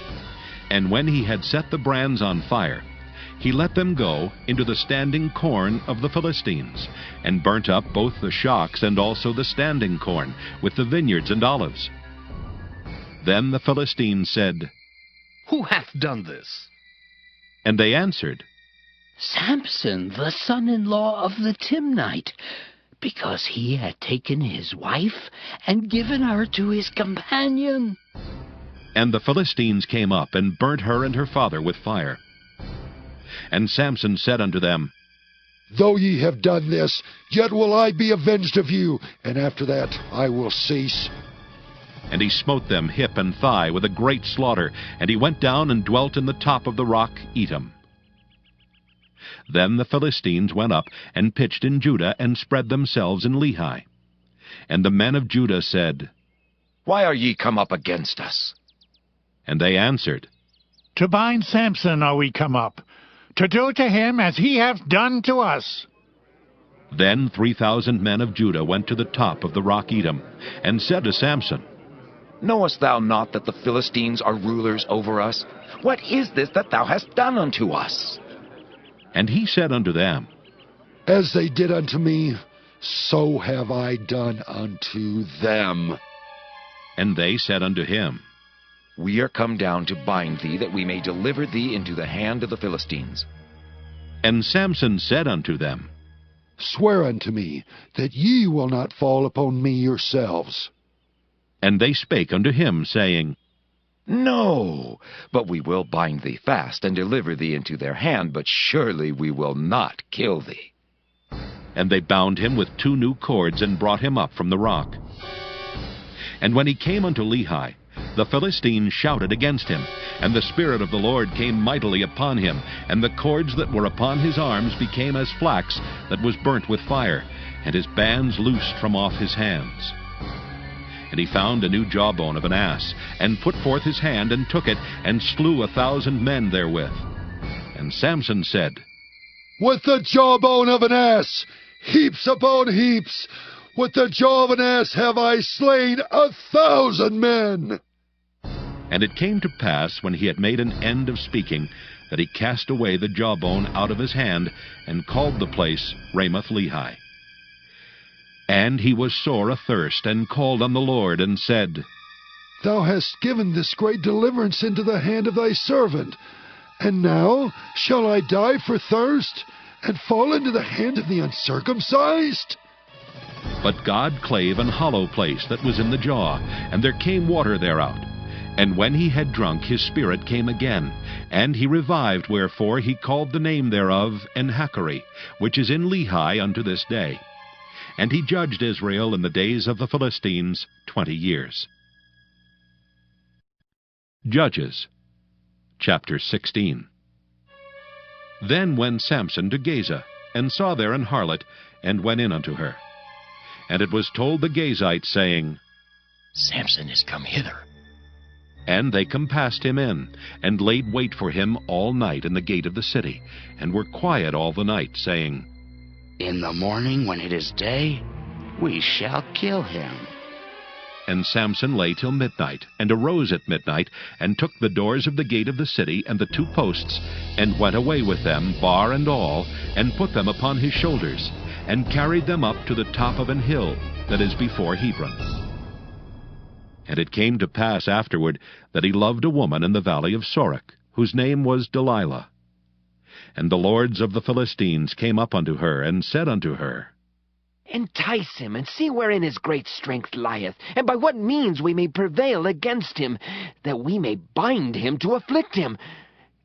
And when he had set the brands on fire, he let them go into the standing corn of the Philistines, and burnt up both the shocks and also the standing corn, with the vineyards and olives. Then the Philistines said, Who hath done this? And they answered, Samson, the son-in-law of the Timnite, because he had taken his wife and given her to his companion. And the Philistines came up and burnt her and her father with fire. And Samson said unto them, Though ye have done this, yet will I be avenged of you, and after that I will cease. And he smote them hip and thigh with a great slaughter, and he went down and dwelt in the top of the rock Etam. Then the Philistines went up and pitched in Judah, and spread themselves in Lehi. And the men of Judah said, Why are ye come up against us? And they answered, To bind Samson are we come up, to do to him as he hath done to us. Then 3,000 men of Judah went to the top of the rock Etam, and said to Samson, Knowest thou not that the Philistines are rulers over us? What is this that thou hast done unto us? And he said unto them, As they did unto me, so have I done unto them. And they said unto him, We are come down to bind thee, that we may deliver thee into the hand of the Philistines. And Samson said unto them, Swear unto me that ye will not fall upon me yourselves. And they spake unto him, saying, No, but we will bind thee fast, and deliver thee into their hand, but surely we will not kill thee. And they bound him with 2 new cords, and brought him up from the rock. And when he came unto Lehi, the Philistines shouted against him, and the Spirit of the Lord came mightily upon him, and the cords that were upon his arms became as flax that was burnt with fire, and his bands loosed from off his hands. And he found a new jawbone of an ass, and put forth his hand, and took it, and slew 1,000 men therewith. And Samson said, With the jawbone of an ass, heaps upon heaps, with the jaw of an ass have I slain 1,000 men. And it came to pass, when he had made an end of speaking, that he cast away the jawbone out of his hand, and called the place Ramath-Lehi. And he was sore athirst, and called on the Lord, and said, Thou hast given this great deliverance into the hand of thy servant, and now shall I die for thirst, and fall into the hand of the uncircumcised? But God clave an hollow place that was in the jaw, and there came water thereout. And when he had drunk, his spirit came again, and he revived, wherefore he called the name thereof Enhakkore, which is in Lehi unto this day. And he judged Israel in the days of the Philistines 20 years. Judges, chapter 16. Then went Samson to Gaza, and saw there an harlot, and went in unto her. And it was told the Gazites, saying, Samson is come hither. And they compassed him in, and laid wait for him all night in the gate of the city, and were quiet all the night, saying, In the morning, when it is day, we shall kill him. And Samson lay till midnight, and arose at midnight, and took the doors of the gate of the city, and the 2 posts, and went away with them, bar and all, and put them upon his shoulders, and carried them up to the top of an hill that is before Hebron. And it came to pass afterward that he loved a woman in the valley of Sorek, whose name was Delilah. And the lords of the Philistines came up unto her, and said unto her, Entice him, and see wherein his great strength lieth, and by what means we may prevail against him, that we may bind him to afflict him.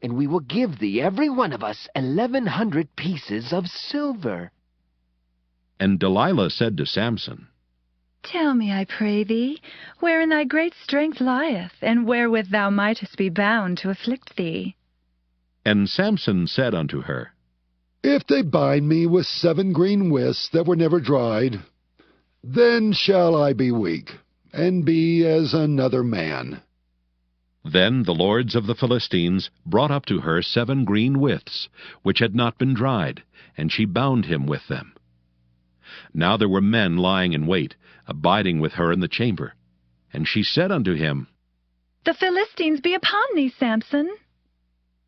And we will give thee every one of us 1,100 pieces of silver. And Delilah said to Samson, Tell me, I pray thee, wherein thy great strength lieth, and wherewith thou mightest be bound to afflict thee. And Samson said unto her, If they bind me with 7 green withs that were never dried, then shall I be weak, and be as another man. Then the lords of the Philistines brought up to her 7 green withs, which had not been dried, and she bound him with them. Now there were men lying in wait, abiding with her in the chamber. And she said unto him, The Philistines be upon thee, Samson.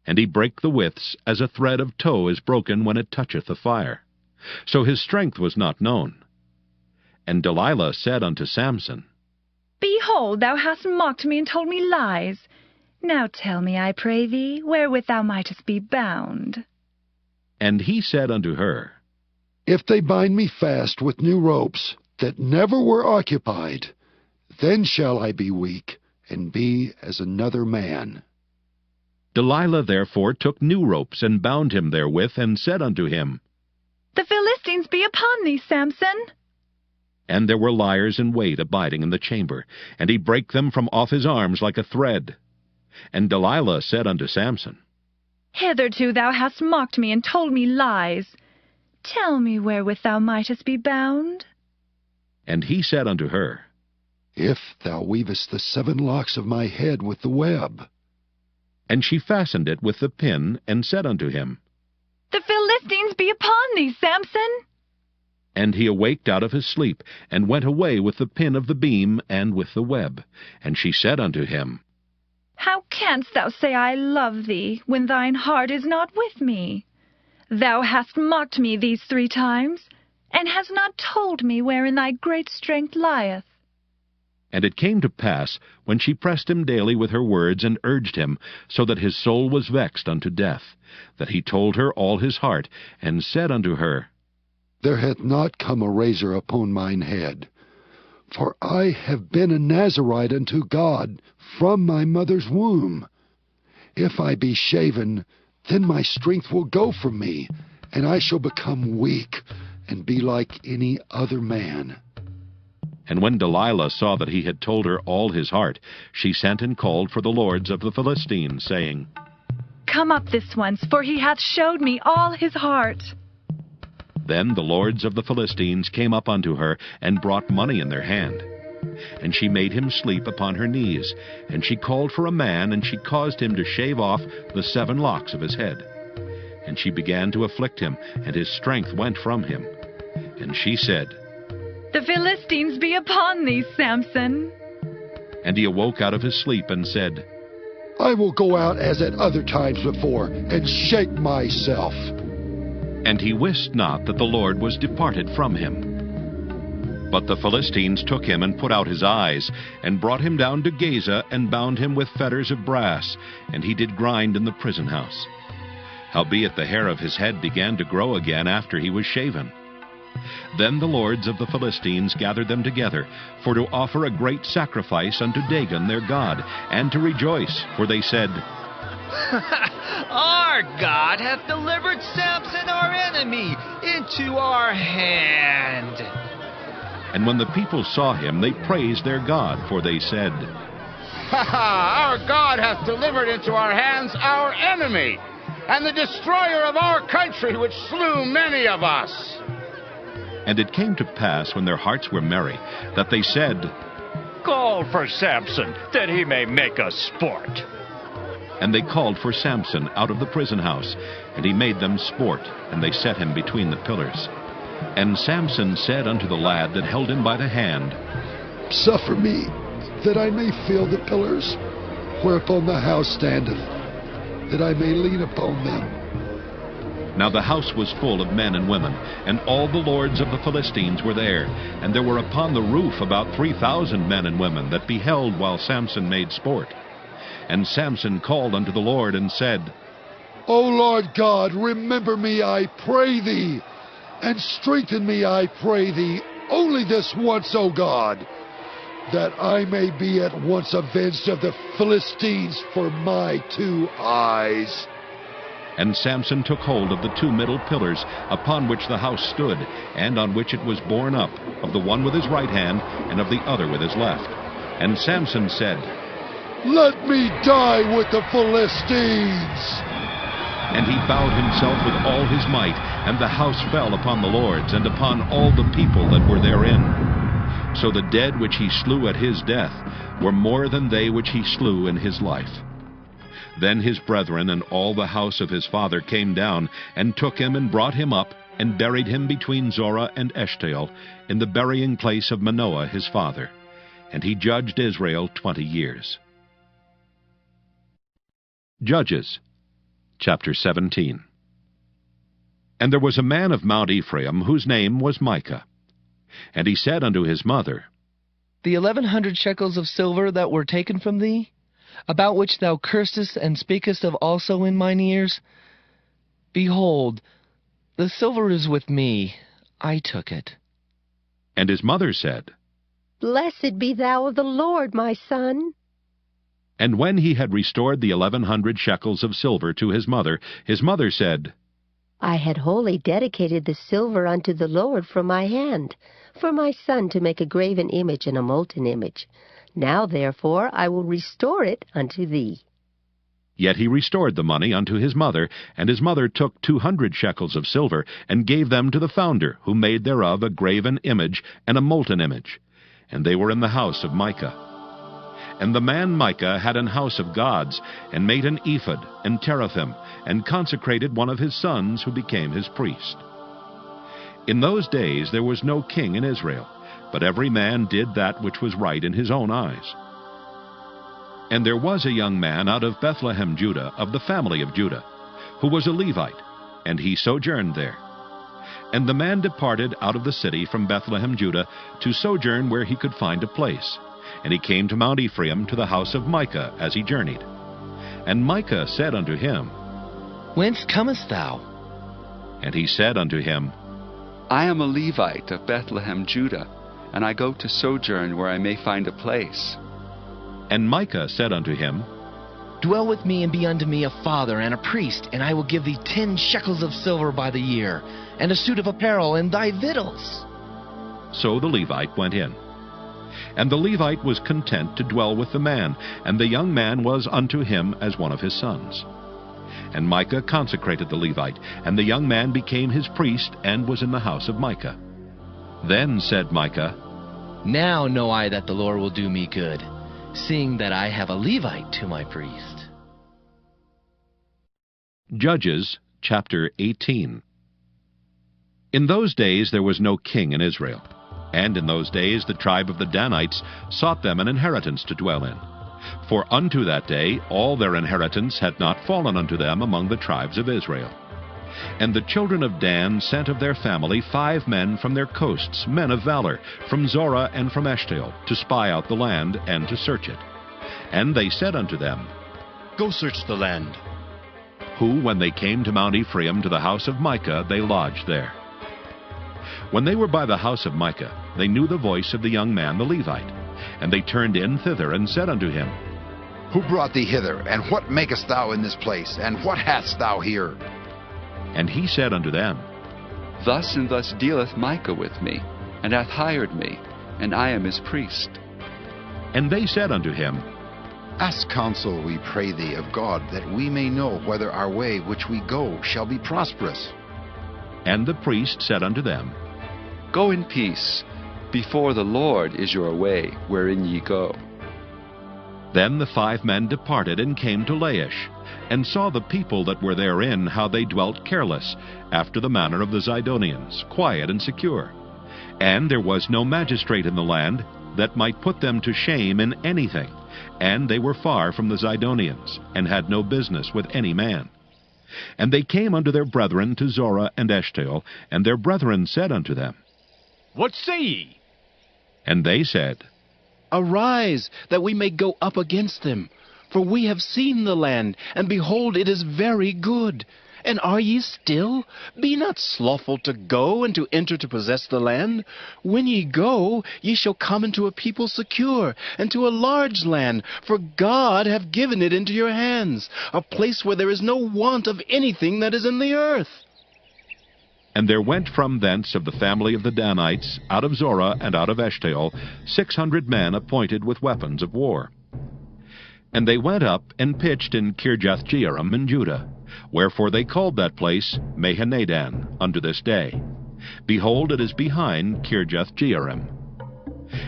And he brake the withs, as a thread of tow is broken when it toucheth the fire. So his strength was not known. And Delilah said unto Samson, Behold, thou hast mocked me and told me lies. Now tell me, I pray thee, wherewith thou mightest be bound. And he said unto her, If they bind me fast with new ropes that never were occupied, then shall I be weak, and be as another man. Delilah therefore took new ropes, and bound him therewith, and said unto him, The Philistines be upon thee, Samson. And there were liers in wait abiding in the chamber, and he brake them from off his arms like a thread. And Delilah said unto Samson, Hitherto thou hast mocked me and told me lies. Tell me wherewith thou mightest be bound. And he said unto her, If thou weavest the 7 locks of my head with the web. And she fastened it with the pin, and said unto him, The Philistines be upon thee, Samson. And he awaked out of his sleep, and went away with the pin of the beam, and with the web. And she said unto him, How canst thou say, I love thee, when thine heart is not with me? Thou hast mocked me these 3 times, and hast not told me wherein thy great strength lieth. And it came to pass, when she pressed him daily with her words, and urged him, so that his soul was vexed unto death, that he told her all his heart, and said unto her, There hath not come a razor upon mine head, for I have been a Nazarite unto God from my mother's womb. If I be shaven, then my strength will go from me, and I shall become weak, and be like any other man. And when Delilah saw that he had told her all his heart, she sent and called for the lords of the Philistines, saying, Come up this once, for he hath showed me all his heart. Then the lords of the Philistines came up unto her, and brought money in their hand. And she made him sleep upon her knees, and she called for a man, and she caused him to shave off the 7 locks of his head. And she began to afflict him, and his strength went from him. And she said, The Philistines be upon thee, Samson. And he awoke out of his sleep, and said, I will go out as at other times before, and shake myself. And he wist not that the Lord was departed from him. But the Philistines took him, and put out his eyes, and brought him down to Gaza, and bound him with fetters of brass, and he did grind in the prison house. Howbeit the hair of his head began to grow again after he was shaven. Then the lords of the Philistines gathered them together, for to offer a great sacrifice unto Dagon their god, and to rejoice, for they said, Our God hath delivered Samson our enemy into our hand. And when the people saw him, they praised their God, for they said, Our God hath delivered into our hands our enemy, and the destroyer of our country, which slew many of us. And it came to pass, when their hearts were merry, that they said, Call for Samson, that he may make us sport. And they called for Samson out of the prison house, and he made them sport, and they set him between the pillars. And Samson said unto the lad that held him by the hand, Suffer me, that I may feel the pillars, whereupon the house standeth, that I may lean upon them. Now the house was full of men and women, and all the lords of the Philistines were there, and there were upon the roof about 3,000 men and women that beheld while Samson made sport. And Samson called unto the Lord, and said, O Lord God, remember me, I pray thee, and strengthen me, I pray thee, only this once, O God, that I may be at once avenged of the Philistines for my 2 eyes. And Samson took hold of the 2 middle pillars upon which the house stood, and on which it was borne up, of the one with his right hand, and of the other with his left. And Samson said, "Let me die with the Philistines!" And he bowed himself with all his might, and the house fell upon the lords, and upon all the people that were therein. So the dead which he slew at his death were more than they which he slew in his life. Then his brethren and all the house of his father came down, and took him, and brought him up, and buried him between Zorah and Eshtaol, in the burying place of Manoah his father. And he judged Israel 20 years. Judges, chapter 17. And there was a man of Mount Ephraim, whose name was Micah. And he said unto his mother, The 1100 shekels of silver that were taken from thee, about which thou cursedst and speakest of also in mine ears, behold, the silver is with me, I took it. And his mother said, Blessed be thou of the Lord, my son. And when he had restored the 1100 shekels of silver to his mother said, I had wholly dedicated the silver unto the Lord from my hand, for my son to make a graven image and a molten image. Now therefore I will restore it unto thee. Yet he restored the money unto his mother, and his mother took 200 shekels of silver, and gave them to the founder, who made thereof a graven image and a molten image. And they were in the house of Micah. And the man Micah had an house of gods, and made an ephod and teraphim, and consecrated one of his sons, who became his priest. In those days there was no king in Israel, but every man did that which was right in his own eyes. And there was a young man out of Bethlehem, Judah, of the family of Judah, who was a Levite, and he sojourned there. And the man departed out of the city from Bethlehem, Judah, to sojourn where he could find a place. And he came to Mount Ephraim, to the house of Micah, as he journeyed. And Micah said unto him, Whence comest thou? And he said unto him, I am a Levite of Bethlehem, Judah, and I go to sojourn where I may find a place. And Micah said unto him, Dwell with me, and be unto me a father and a priest, and I will give thee 10 shekels of silver by the year, and a suit of apparel, and thy victuals. So the Levite went in. And the Levite was content to dwell with the man, and the young man was unto him as one of his sons. And Micah consecrated the Levite, and the young man became his priest, and was in the house of Micah. Then said Micah, Now know I that the Lord will do me good, seeing that I have a Levite to my priest. Judges, chapter 18. In those days there was no king in Israel. And in those days the tribe of the Danites sought them an inheritance to dwell in. For unto that day all their inheritance had not fallen unto them among the tribes of Israel. And the children of Dan sent of their family 5 men from their coasts, men of valor, from Zorah and from Eshtaol, to spy out the land, and to search it. And they said unto them, Go search the land. Who, when they came to Mount Ephraim, to the house of Micah, they lodged there. When they were by the house of Micah, they knew the voice of the young man the Levite. And they turned in thither, and said unto him, Who brought thee hither, and what makest thou in this place, and what hast thou here? And he said unto them, Thus and thus dealeth Micah with me, and hath hired me, and I am his priest. And they said unto him, Ask counsel, we pray thee, of God, that we may know whether our way which we go shall be prosperous. And the priest said unto them, Go in peace. Before the Lord is your way, wherein ye go. Then the 5 men departed, and came to Laish, and saw the people that were therein, how they dwelt careless, after the manner of the Zidonians, quiet and secure. And there was no magistrate in the land that might put them to shame in anything, and they were far from the Zidonians, and had no business with any man. And they came unto their brethren to Zorah and Eshtaol, and their brethren said unto them, What say ye? And they said, Arise, that we may go up against them. For we have seen the land, and behold, it is very good. And are ye still? Be not slothful to go and to enter to possess the land. When ye go, ye shall come into a people secure, and to a large land, for God hath given it into your hands, a place where there is no want of anything that is in the earth. And there went from thence of the family of the Danites, out of Zorah and out of Eshtaol, 600 men appointed with weapons of war. And they went up and pitched in Kirjath-jearim in Judah, wherefore they called that place Mahaneh-dan unto this day. Behold, it is behind Kirjath-jearim.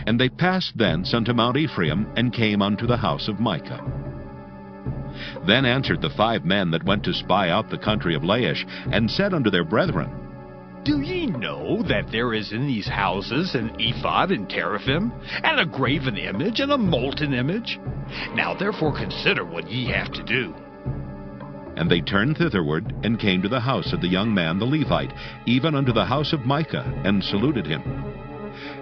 And they passed thence unto Mount Ephraim, and came unto the house of Micah. Then answered the 5 men that went to spy out the country of Laish, and said unto their brethren, Do ye know that there is in these houses an ephod and teraphim, and a graven image and a molten image? Now therefore consider what ye have to do. And they turned thitherward, and came to the house of the young man the Levite, even unto the house of Micah, and saluted him.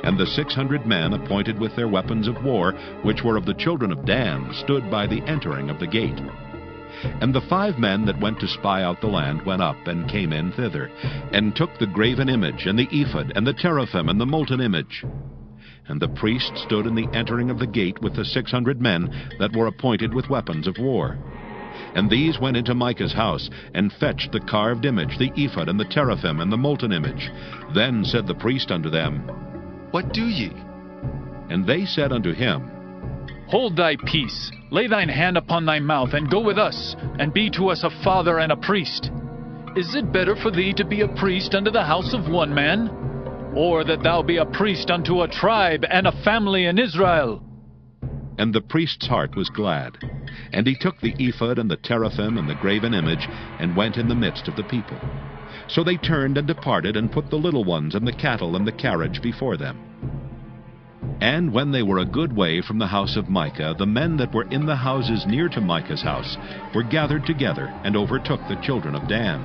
And the 600 men appointed with their weapons of war, which were of the children of Dan, stood by the entering of the gate. And the 5 men that went to spy out the land went up, and came in thither, and took the graven image, and the ephod, and the teraphim, and the molten image. And the priest stood in the entering of the gate with the 600 men that were appointed with weapons of war. And these went into Micah's house, and fetched the carved image, the ephod, and the teraphim, and the molten image. Then said the priest unto them, What do ye? And they said unto him, Hold thy peace, lay thine hand upon thy mouth, and go with us, and be to us a father and a priest. Is it better for thee to be a priest unto the house of one man, or that thou be a priest unto a tribe and a family in Israel? And the priest's heart was glad. And he took the ephod and the teraphim and the graven image, and went in the midst of the people. So they turned and departed, and put the little ones and the cattle and the carriage before them. And when they were a good way from the house of Micah, the men that were in the houses near to Micah's house were gathered together, and overtook the children of Dan.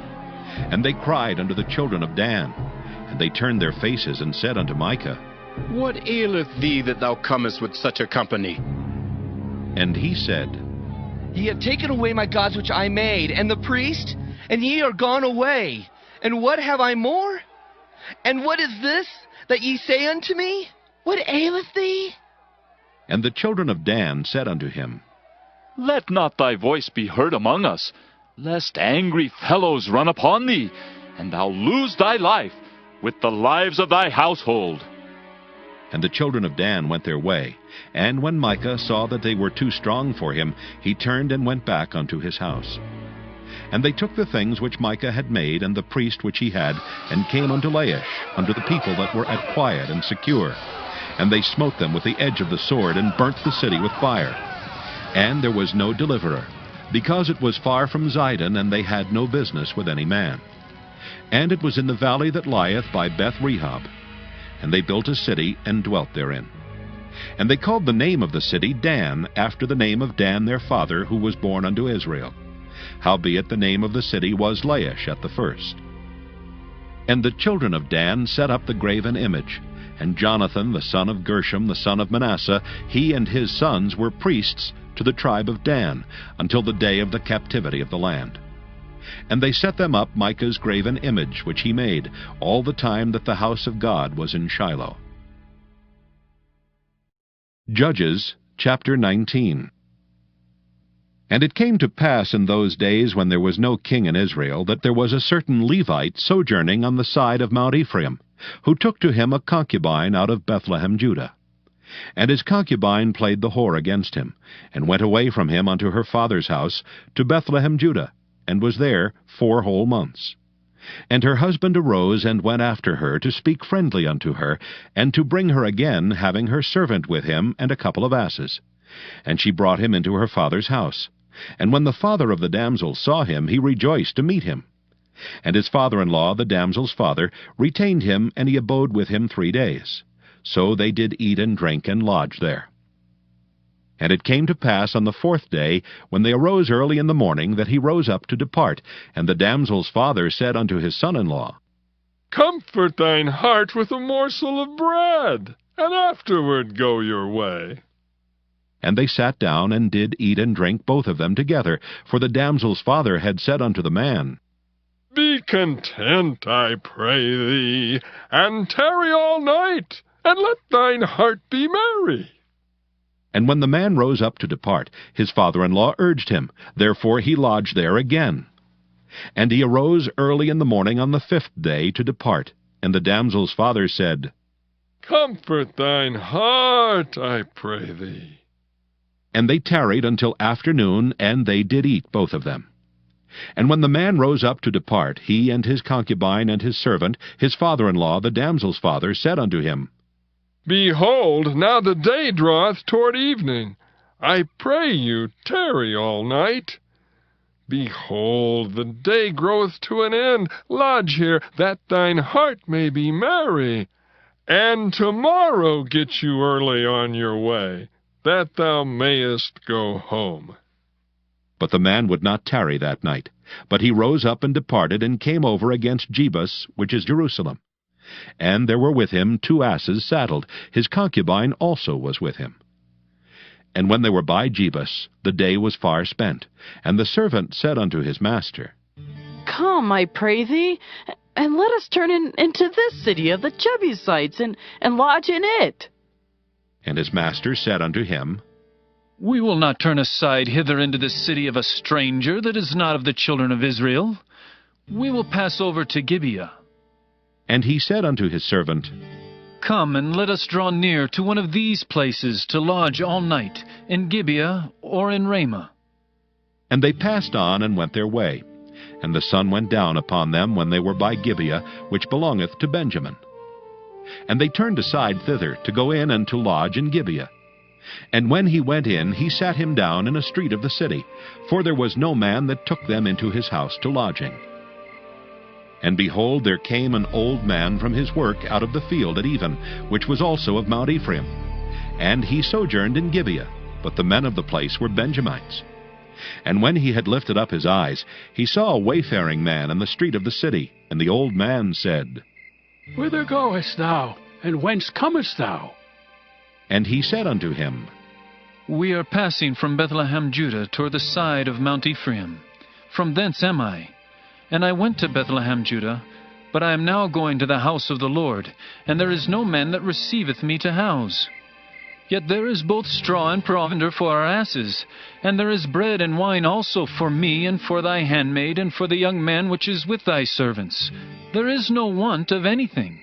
And they cried unto the children of Dan. And they turned their faces, and said unto Micah, What aileth thee that thou comest with such a company? And he said, Ye have taken away my gods which I made, and the priest, and ye are gone away. And what have I more? And what is this that ye say unto me? What aileth thee? And the children of Dan said unto him, Let not thy voice be heard among us, lest angry fellows run upon thee, and thou lose thy life with the lives of thy household. And the children of Dan went their way. And when Micah saw that they were too strong for him, he turned and went back unto his house. And they took the things which Micah had made, and the priest which he had, and came unto Laish, unto the people that were at quiet and secure. And they smote them with the edge of the sword, and burnt the city with fire. And there was no deliverer, because it was far from Zidon, and they had no business with any man. And it was in the valley that lieth by Beth-rehob. And they built a city, and dwelt therein. And they called the name of the city Dan, after the name of Dan their father, who was born unto Israel. Howbeit the name of the city was Laish at the first. And the children of Dan set up the graven image. And Jonathan the son of Gershom the son of Manasseh, he and his sons were priests to the tribe of Dan, until the day of the captivity of the land. And they set them up Micah's graven image, which he made, all the time that the house of God was in Shiloh. Judges chapter 19. And it came to pass in those days, when there was no king in Israel, that there was a certain Levite sojourning on the side of Mount Ephraim, who took to him a concubine out of Bethlehem, Judah. And his concubine played the whore against him, and went away from him unto her father's house to Bethlehem, Judah, and was there 4 whole months. And her husband arose and went after her to speak friendly unto her, and to bring her again, having her servant with him and a couple of asses. And she brought him into her father's house. And when the father of the damsel saw him, he rejoiced to meet him. And his father-in-law, the damsel's father, retained him, and he abode with him 3 days. So they did eat and drink and lodge there. And it came to pass on the 4th day, when they arose early in the morning, that he rose up to depart. And the damsel's father said unto his son-in-law, Comfort thine heart with a morsel of bread, and afterward go your way. And they sat down, and did eat and drink both of them together. For the damsel's father had said unto the man, content, I pray thee, and tarry all night, and let thine heart be merry. And when the man rose up to depart, his father-in-law urged him. Therefore he lodged there again. And he arose early in the morning on the 5th day to depart. And the damsel's father said, Comfort thine heart, I pray thee. And they tarried until afternoon, and they did eat, both of them. And when the man rose up to depart, he and his concubine and his servant, his father-in-law, the damsel's father, said unto him, Behold, now the day draweth toward evening. I pray you, tarry all night. Behold, the day groweth to an end. Lodge here, that thine heart may be merry. And tomorrow get you early on your way, that thou mayest go home. But the man would not tarry that night, but he rose up and departed, and came over against Jebus, which is Jerusalem. And there were with him 2 asses saddled. His concubine also was with him. And when they were by Jebus, the day was far spent. And the servant said unto his master, Come, I pray thee, and let us turn into this city of the Jebusites, and lodge in it. And his master said unto him, We will not turn aside hither into the city of a stranger that is not of the children of Israel. We will pass over to Gibeah. And he said unto his servant, Come, and let us draw near to one of these places to lodge all night, in Gibeah or in Ramah. And they passed on and went their way. And the sun went down upon them when they were by Gibeah, which belongeth to Benjamin. And they turned aside thither, to go in and to lodge in Gibeah. And when he went in, he sat him down in a street of the city, for there was no man that took them into his house to lodging. And behold, there came an old man from his work out of the field at Even, which was also of Mount Ephraim. And he sojourned in Gibeah, but the men of the place were Benjamites. And when he had lifted up his eyes, he saw a wayfaring man in the street of the city. And the old man said, Whither goest thou, and whence comest thou? And he said unto him, We are passing from Bethlehem, Judah, toward the side of Mount Ephraim. From thence am I. And I went to Bethlehem, Judah, but I am now going to the house of the Lord, and there is no man that receiveth me to house. Yet there is both straw and provender for our asses, and there is bread and wine also for me, and for thy handmaid, and for the young man which is with thy servants. There is no want of anything.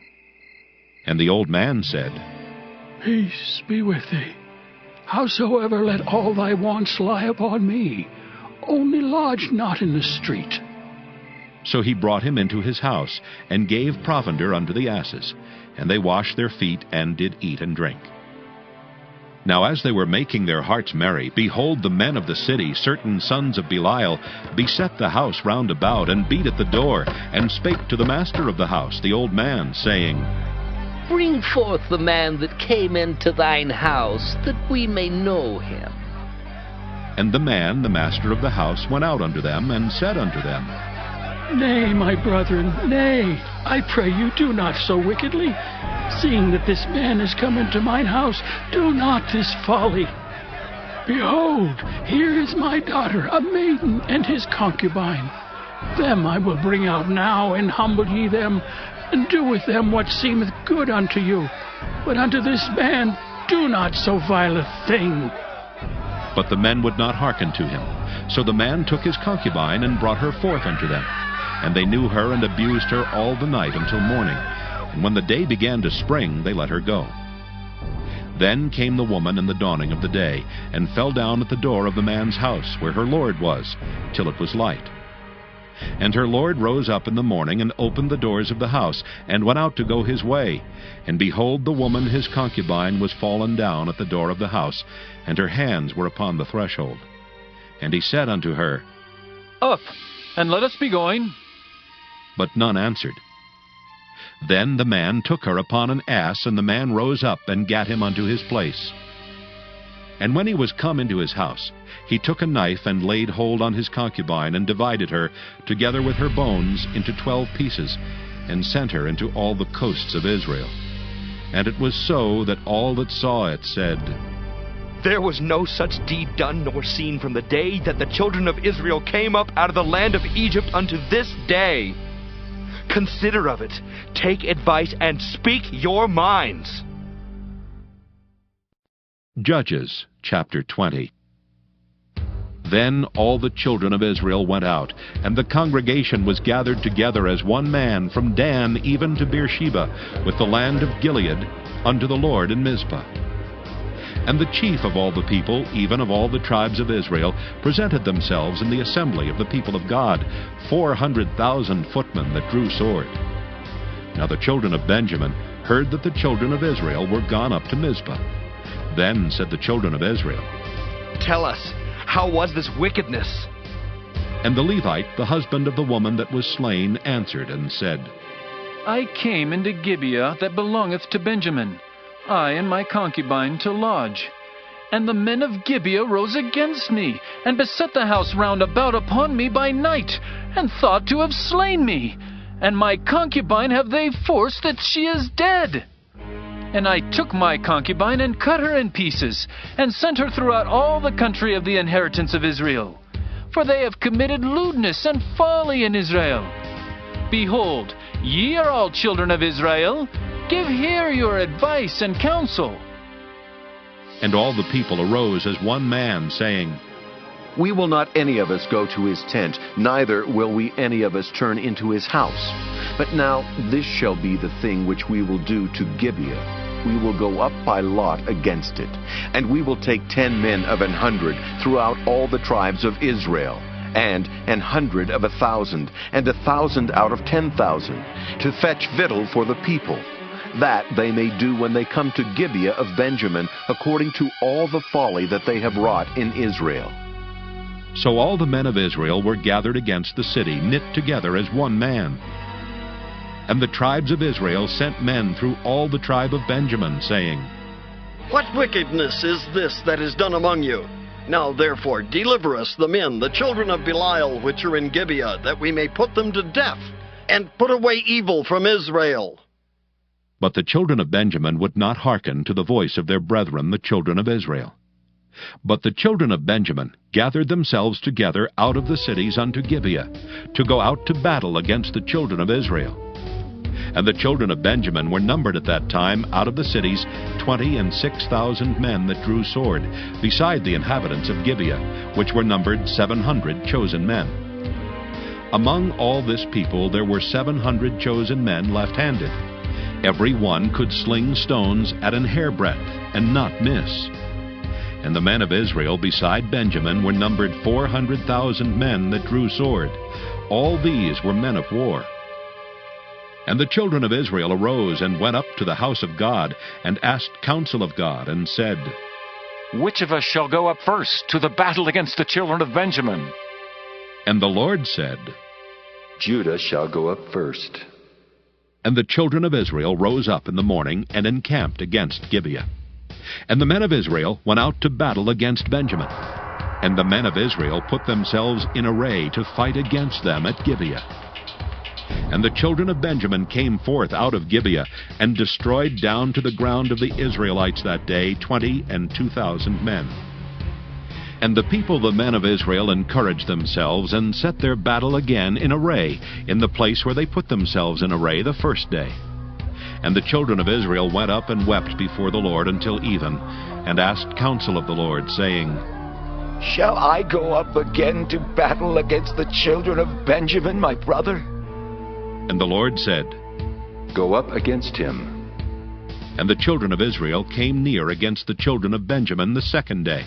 And the old man said, Peace be with thee. Howsoever, let all thy wants lie upon me. Only lodge not in the street. So he brought him into his house, and gave provender unto the asses. And they washed their feet, and did eat and drink. Now as they were making their hearts merry, behold, the men of the city, certain sons of Belial, beset the house round about, and beat at the door, and spake to the master of the house, the old man, saying, Bring forth the man that came into thine house, that we may know him. And the man, the master of the house, went out unto them, and said unto them, Nay, my brethren, nay, I pray you, do not so wickedly. Seeing that this man is come into mine house, do not this folly. Behold, here is my daughter, a maiden, and his concubine. Them I will bring out now, and humble ye them, and do with them what seemeth good unto you. But unto this man do not so vile a thing. But the men would not hearken to him. So the man took his concubine, and brought her forth unto them. And they knew her, and abused her all the night until morning. And when the day began to spring, they let her go. Then came the woman in the dawning of the day, and fell down at the door of the man's house, where her lord was, till it was light. And her lord rose up in the morning, and opened the doors of the house, and went out to go his way. And behold, the woman his concubine was fallen down at the door of the house, and her hands were upon the threshold. And he said unto her, Up, and let us be going. But none answered. Then the man took her upon an ass, and the man rose up, and gat him unto his place. And when he was come into his house, he took a knife, and laid hold on his concubine, and divided her, together with her bones, into 12 pieces, and sent her into all the coasts of Israel. And it was so that all that saw it said, There was no such deed done nor seen from the day that the children of Israel came up out of the land of Egypt unto this day. Consider of it. Take advice and speak your minds. Judges chapter 20. Then all the children of Israel went out, and the congregation was gathered together as one man from Dan even to Beersheba, with the land of Gilead, unto the Lord in Mizpah. And the chief of all the people, even of all the tribes of Israel, presented themselves in the assembly of the people of God, 400,000 footmen that drew sword. Now the children of Benjamin heard that the children of Israel were gone up to Mizpah. Then said the children of Israel, Tell us, how was this wickedness? And the Levite, the husband of the woman that was slain, answered and said, I came into Gibeah that belongeth to Benjamin, I and my concubine, to lodge. And the men of Gibeah rose against me, and beset the house round about upon me by night, and thought to have slain me. And my concubine have they forced that she is dead. And I took my concubine and cut her in pieces, and sent her throughout all the country of the inheritance of Israel. For they have committed lewdness and folly in Israel. Behold, ye are all children of Israel. Give here your advice and counsel. And all the people arose as one man, saying, We will not any of us go to his tent, neither will we any of us turn into his house. But now this shall be the thing which we will do to Gibeah. We will go up by lot against it, and we will take 10 men of 100 throughout all the tribes of Israel, and 100 of 1,000, and 1,000 out of 10,000, to fetch victual for the people, that they may do when they come to Gibeah of Benjamin, according to all the folly that they have wrought in Israel. So all the men of Israel were gathered against the city, knit together as one man. And the tribes of Israel sent men through all the tribe of Benjamin, saying, What wickedness is this that is done among you? Now therefore deliver us the men, the children of Belial, which are in Gibeah, that we may put them to death, and put away evil from Israel. But the children of Benjamin would not hearken to the voice of their brethren, the children of Israel. But the children of Benjamin gathered themselves together out of the cities unto Gibeah, to go out to battle against the children of Israel. And the children of Benjamin were numbered at that time out of the cities 26,000 men that drew sword, beside the inhabitants of Gibeah, which were numbered 700 chosen men. Among all this people there were 700 chosen men left-handed. Every one could sling stones at an hairbreadth, and not miss. And the men of Israel beside Benjamin were numbered 400,000 men that drew sword. All these were men of war. And the children of Israel arose and went up to the house of God, and asked counsel of God, and said, Which of us shall go up first to the battle against the children of Benjamin? And the Lord said, Judah shall go up first. And the children of Israel rose up in the morning, and encamped against Gibeah. And the men of Israel went out to battle against Benjamin. And the men of Israel put themselves in array to fight against them at Gibeah. And the children of Benjamin came forth out of Gibeah, and destroyed down to the ground of the Israelites that day 22,000 men. And the people, the men of Israel, encouraged themselves, and set their battle again in array, in the place where they put themselves in array the first day. And the children of Israel went up and wept before the Lord until even, and asked counsel of the Lord, saying, Shall I go up again to battle against the children of Benjamin, my brother? And the Lord said, Go up against him. And the children of Israel came near against the children of Benjamin the second day.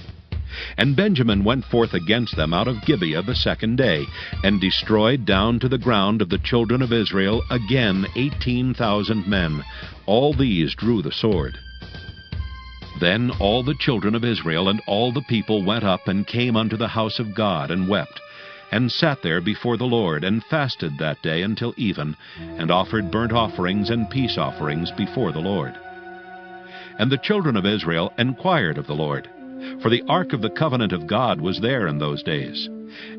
And Benjamin went forth against them out of Gibeah the second day, and destroyed down to the ground of the children of Israel again 18,000 men. All these drew the sword. Then all the children of Israel and all the people went up and came unto the house of God, and wept, and sat there before the Lord, and fasted that day until even, and offered burnt offerings and peace offerings before the Lord. And the children of Israel enquired of the Lord, for the ark of the covenant of God was there in those days.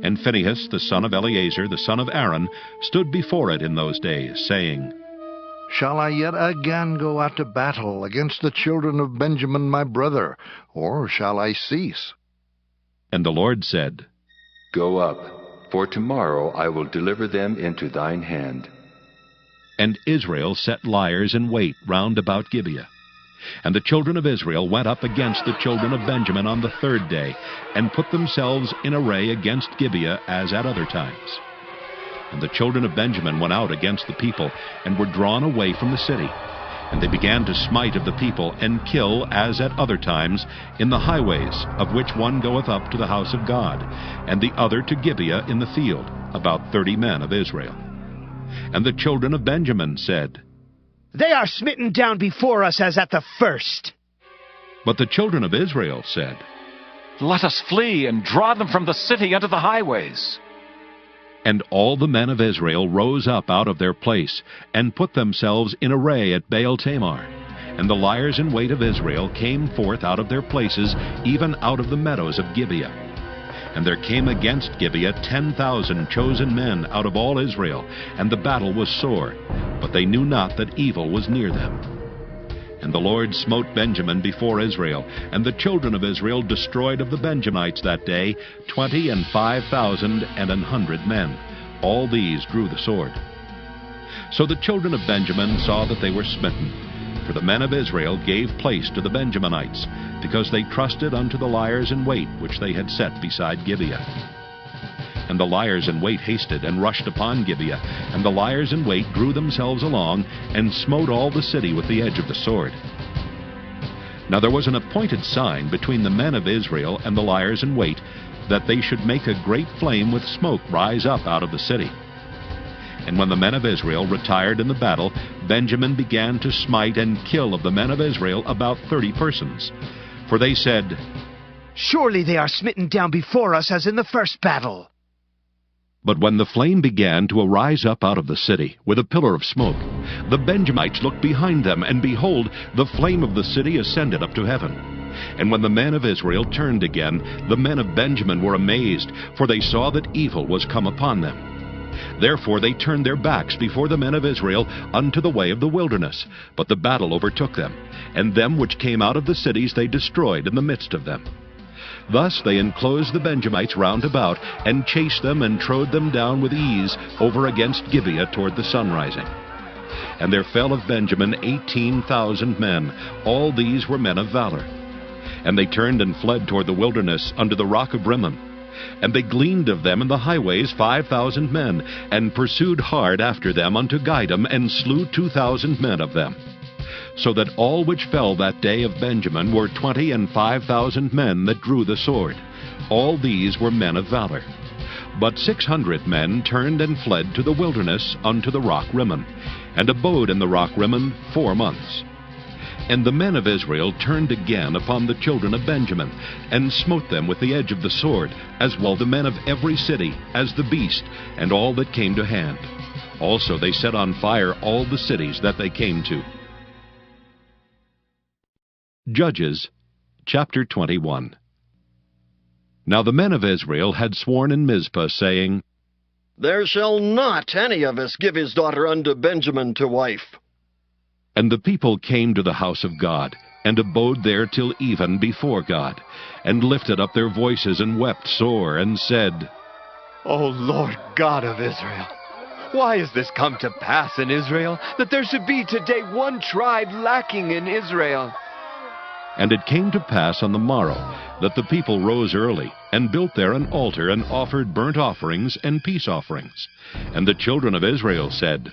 And Phinehas, the son of Eleazar, the son of Aaron, stood before it in those days, saying, Shall I yet again go out to battle against the children of Benjamin my brother, or shall I cease? And the Lord said, Go up, for tomorrow I will deliver them into thine hand. And Israel set liers in wait round about Gibeah. And the children of Israel went up against the children of Benjamin on the third day, and put themselves in array against Gibeah as at other times. And the children of Benjamin went out against the people, and were drawn away from the city. And they began to smite of the people, and kill, as at other times, in the highways, of which one goeth up to the house of God, and the other to Gibeah in the field, about 30 men of Israel. And the children of Benjamin said, They are smitten down before us as at the first. But the children of Israel said, Let us flee, and draw them from the city unto the highways. And all the men of Israel rose up out of their place, and put themselves in array at Baal-Tamar. And the liers in wait of Israel came forth out of their places, even out of the meadows of Gibeah. And there came against Gibeah 10,000 chosen men out of all Israel, and the battle was sore, but they knew not that evil was near them. And the Lord smote Benjamin before Israel, and the children of Israel destroyed of the Benjamites that day 25,100 men. All these drew the sword. So the children of Benjamin saw that they were smitten, for the men of Israel gave place to the Benjaminites, because they trusted unto the liers in wait which they had set beside Gibeah. And the liers in wait hasted, and rushed upon Gibeah, and the liers in wait drew themselves along, and smote all the city with the edge of the sword. Now there was an appointed sign between the men of Israel and the liers in wait, that they should make a great flame with smoke rise up out of the city. And when the men of Israel retired in the battle, Benjamin began to smite and kill of the men of Israel about 30 persons. For they said, Surely they are smitten down before us as in the first battle. But when the flame began to arise up out of the city, with a pillar of smoke, the Benjamites looked behind them, and behold, the flame of the city ascended up to heaven. And when the men of Israel turned again, the men of Benjamin were amazed, for they saw that evil was come upon them. Therefore they turned their backs before the men of Israel unto the way of the wilderness. But the battle overtook them, and them which came out of the cities they destroyed in the midst of them. Thus they enclosed the Benjamites round about, and chased them, and trode them down with ease over against Gibeah toward the sunrising. And there fell of Benjamin 18,000 men. All these were men of valor. And they turned and fled toward the wilderness unto the rock of Rimmon. And they gleaned of them in the highways 5,000 men, and pursued hard after them unto Gidom, and slew 2,000 men of them. So that all which fell that day of Benjamin were 25,000 men that drew the sword. All these were men of valor. But 600 men turned and fled to the wilderness unto the rock Rimmon, and abode in the rock Rimmon 4 months. And the men of Israel turned again upon the children of Benjamin, and smote them with the edge of the sword, as well the men of every city, as the beast, and all that came to hand. Also they set on fire all the cities that they came to. Judges, chapter 21. Now the men of Israel had sworn in Mizpah, saying, There shall not any of us give his daughter unto Benjamin to wife. And the people came to the house of God, and abode there till even before God, and lifted up their voices, and wept sore, and said, O Lord God of Israel, why is this come to pass in Israel, that there should be today one tribe lacking in Israel? And it came to pass on the morrow that the people rose early, and built there an altar, and offered burnt offerings and peace offerings. And the children of Israel said,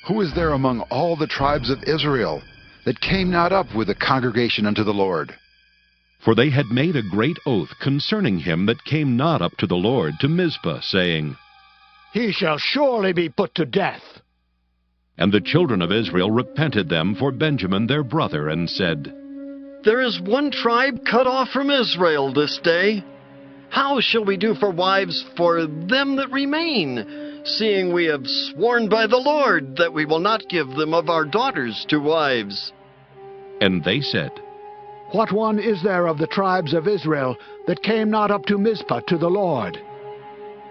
Who is there among all the tribes of Israel that came not up with the congregation unto the Lord? For they had made a great oath concerning him that came not up to the Lord to Mizpah, saying, He shall surely be put to death. And the children of Israel repented them for Benjamin their brother, and said, There is one tribe cut off from Israel this day. How shall we do for wives for them that remain, seeing we have sworn by the Lord that we will not give them of our daughters to wives? And they said, What one is there of the tribes of Israel that came not up to Mizpah to the Lord?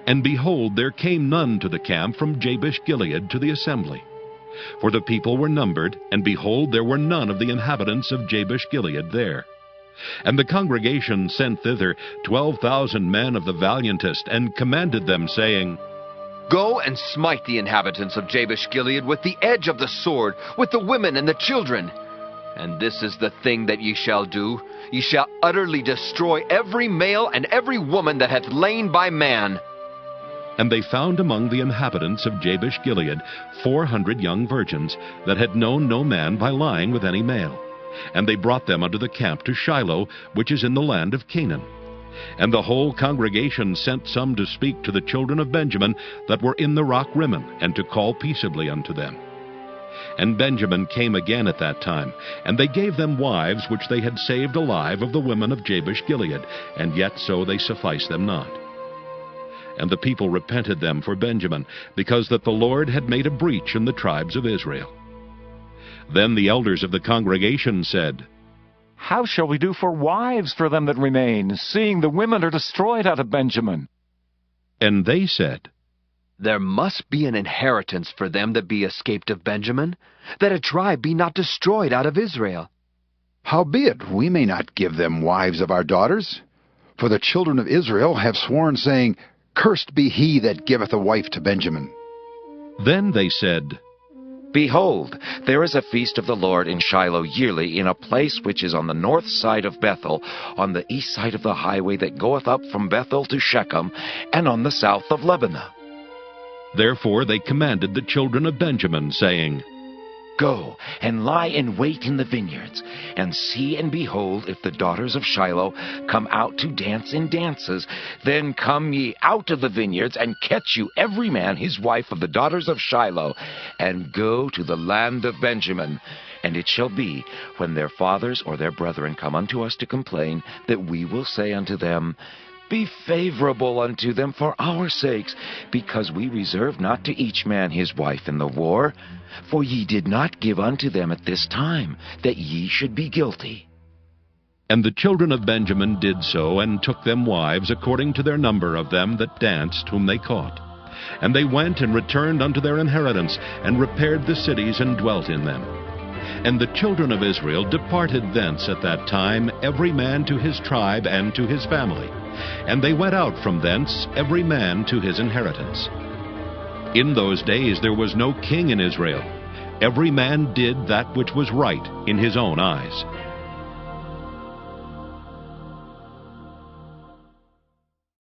And behold, there came none to the camp from Jabesh Gilead to the assembly. For the people were numbered, and behold, there were none of the inhabitants of Jabesh Gilead there. And the congregation sent thither 12,000 men of the valiantest, and commanded them, saying, Go and smite the inhabitants of Jabesh Gilead with the edge of the sword, with the women and the children. And this is the thing that ye shall do. Ye shall utterly destroy every male and every woman that hath lain by man. And they found among the inhabitants of Jabesh Gilead 400 young virgins that had known no man by lying with any male. And they brought them unto the camp to Shiloh, which is in the land of Canaan. And the whole congregation sent some to speak to the children of Benjamin that were in the rock Rimmon, and to call peaceably unto them. And Benjamin came again at that time, and they gave them wives which they had saved alive of the women of Jabesh Gilead, and yet so they sufficed them not. And the people repented them for Benjamin, because that the Lord had made a breach in the tribes of Israel. Then the elders of the congregation said, How shall we do for wives for them that remain, seeing the women are destroyed out of Benjamin? And they said, There must be an inheritance for them that be escaped of Benjamin, that a tribe be not destroyed out of Israel. Howbeit, we may not give them wives of our daughters. For the children of Israel have sworn, saying, Cursed be he that giveth a wife to Benjamin. Then they said, Behold, there is a feast of the Lord in Shiloh yearly, in a place which is on the north side of Bethel, on the east side of the highway that goeth up from Bethel to Shechem, and on the south of Lebanon. Therefore they commanded the children of Benjamin, saying, Go and lie in wait in the vineyards, and see and behold, if the daughters of Shiloh come out to dance in dances, then come ye out of the vineyards, and catch you every man his wife of the daughters of Shiloh, and go to the land of Benjamin. And it shall be, when their fathers or their brethren come unto us to complain, that we will say unto them, Be favorable unto them for our sakes, because we reserve not to each man his wife in the war. For ye did not give unto them at this time, that ye should be guilty. And the children of Benjamin did so, and took them wives according to their number of them that danced, whom they caught. And they went and returned unto their inheritance, and repaired the cities, and dwelt in them. And the children of Israel departed thence at that time, every man to his tribe and to his family. And they went out from thence, every man to his inheritance. In those days there was no king in Israel. Every man did that which was right in his own eyes.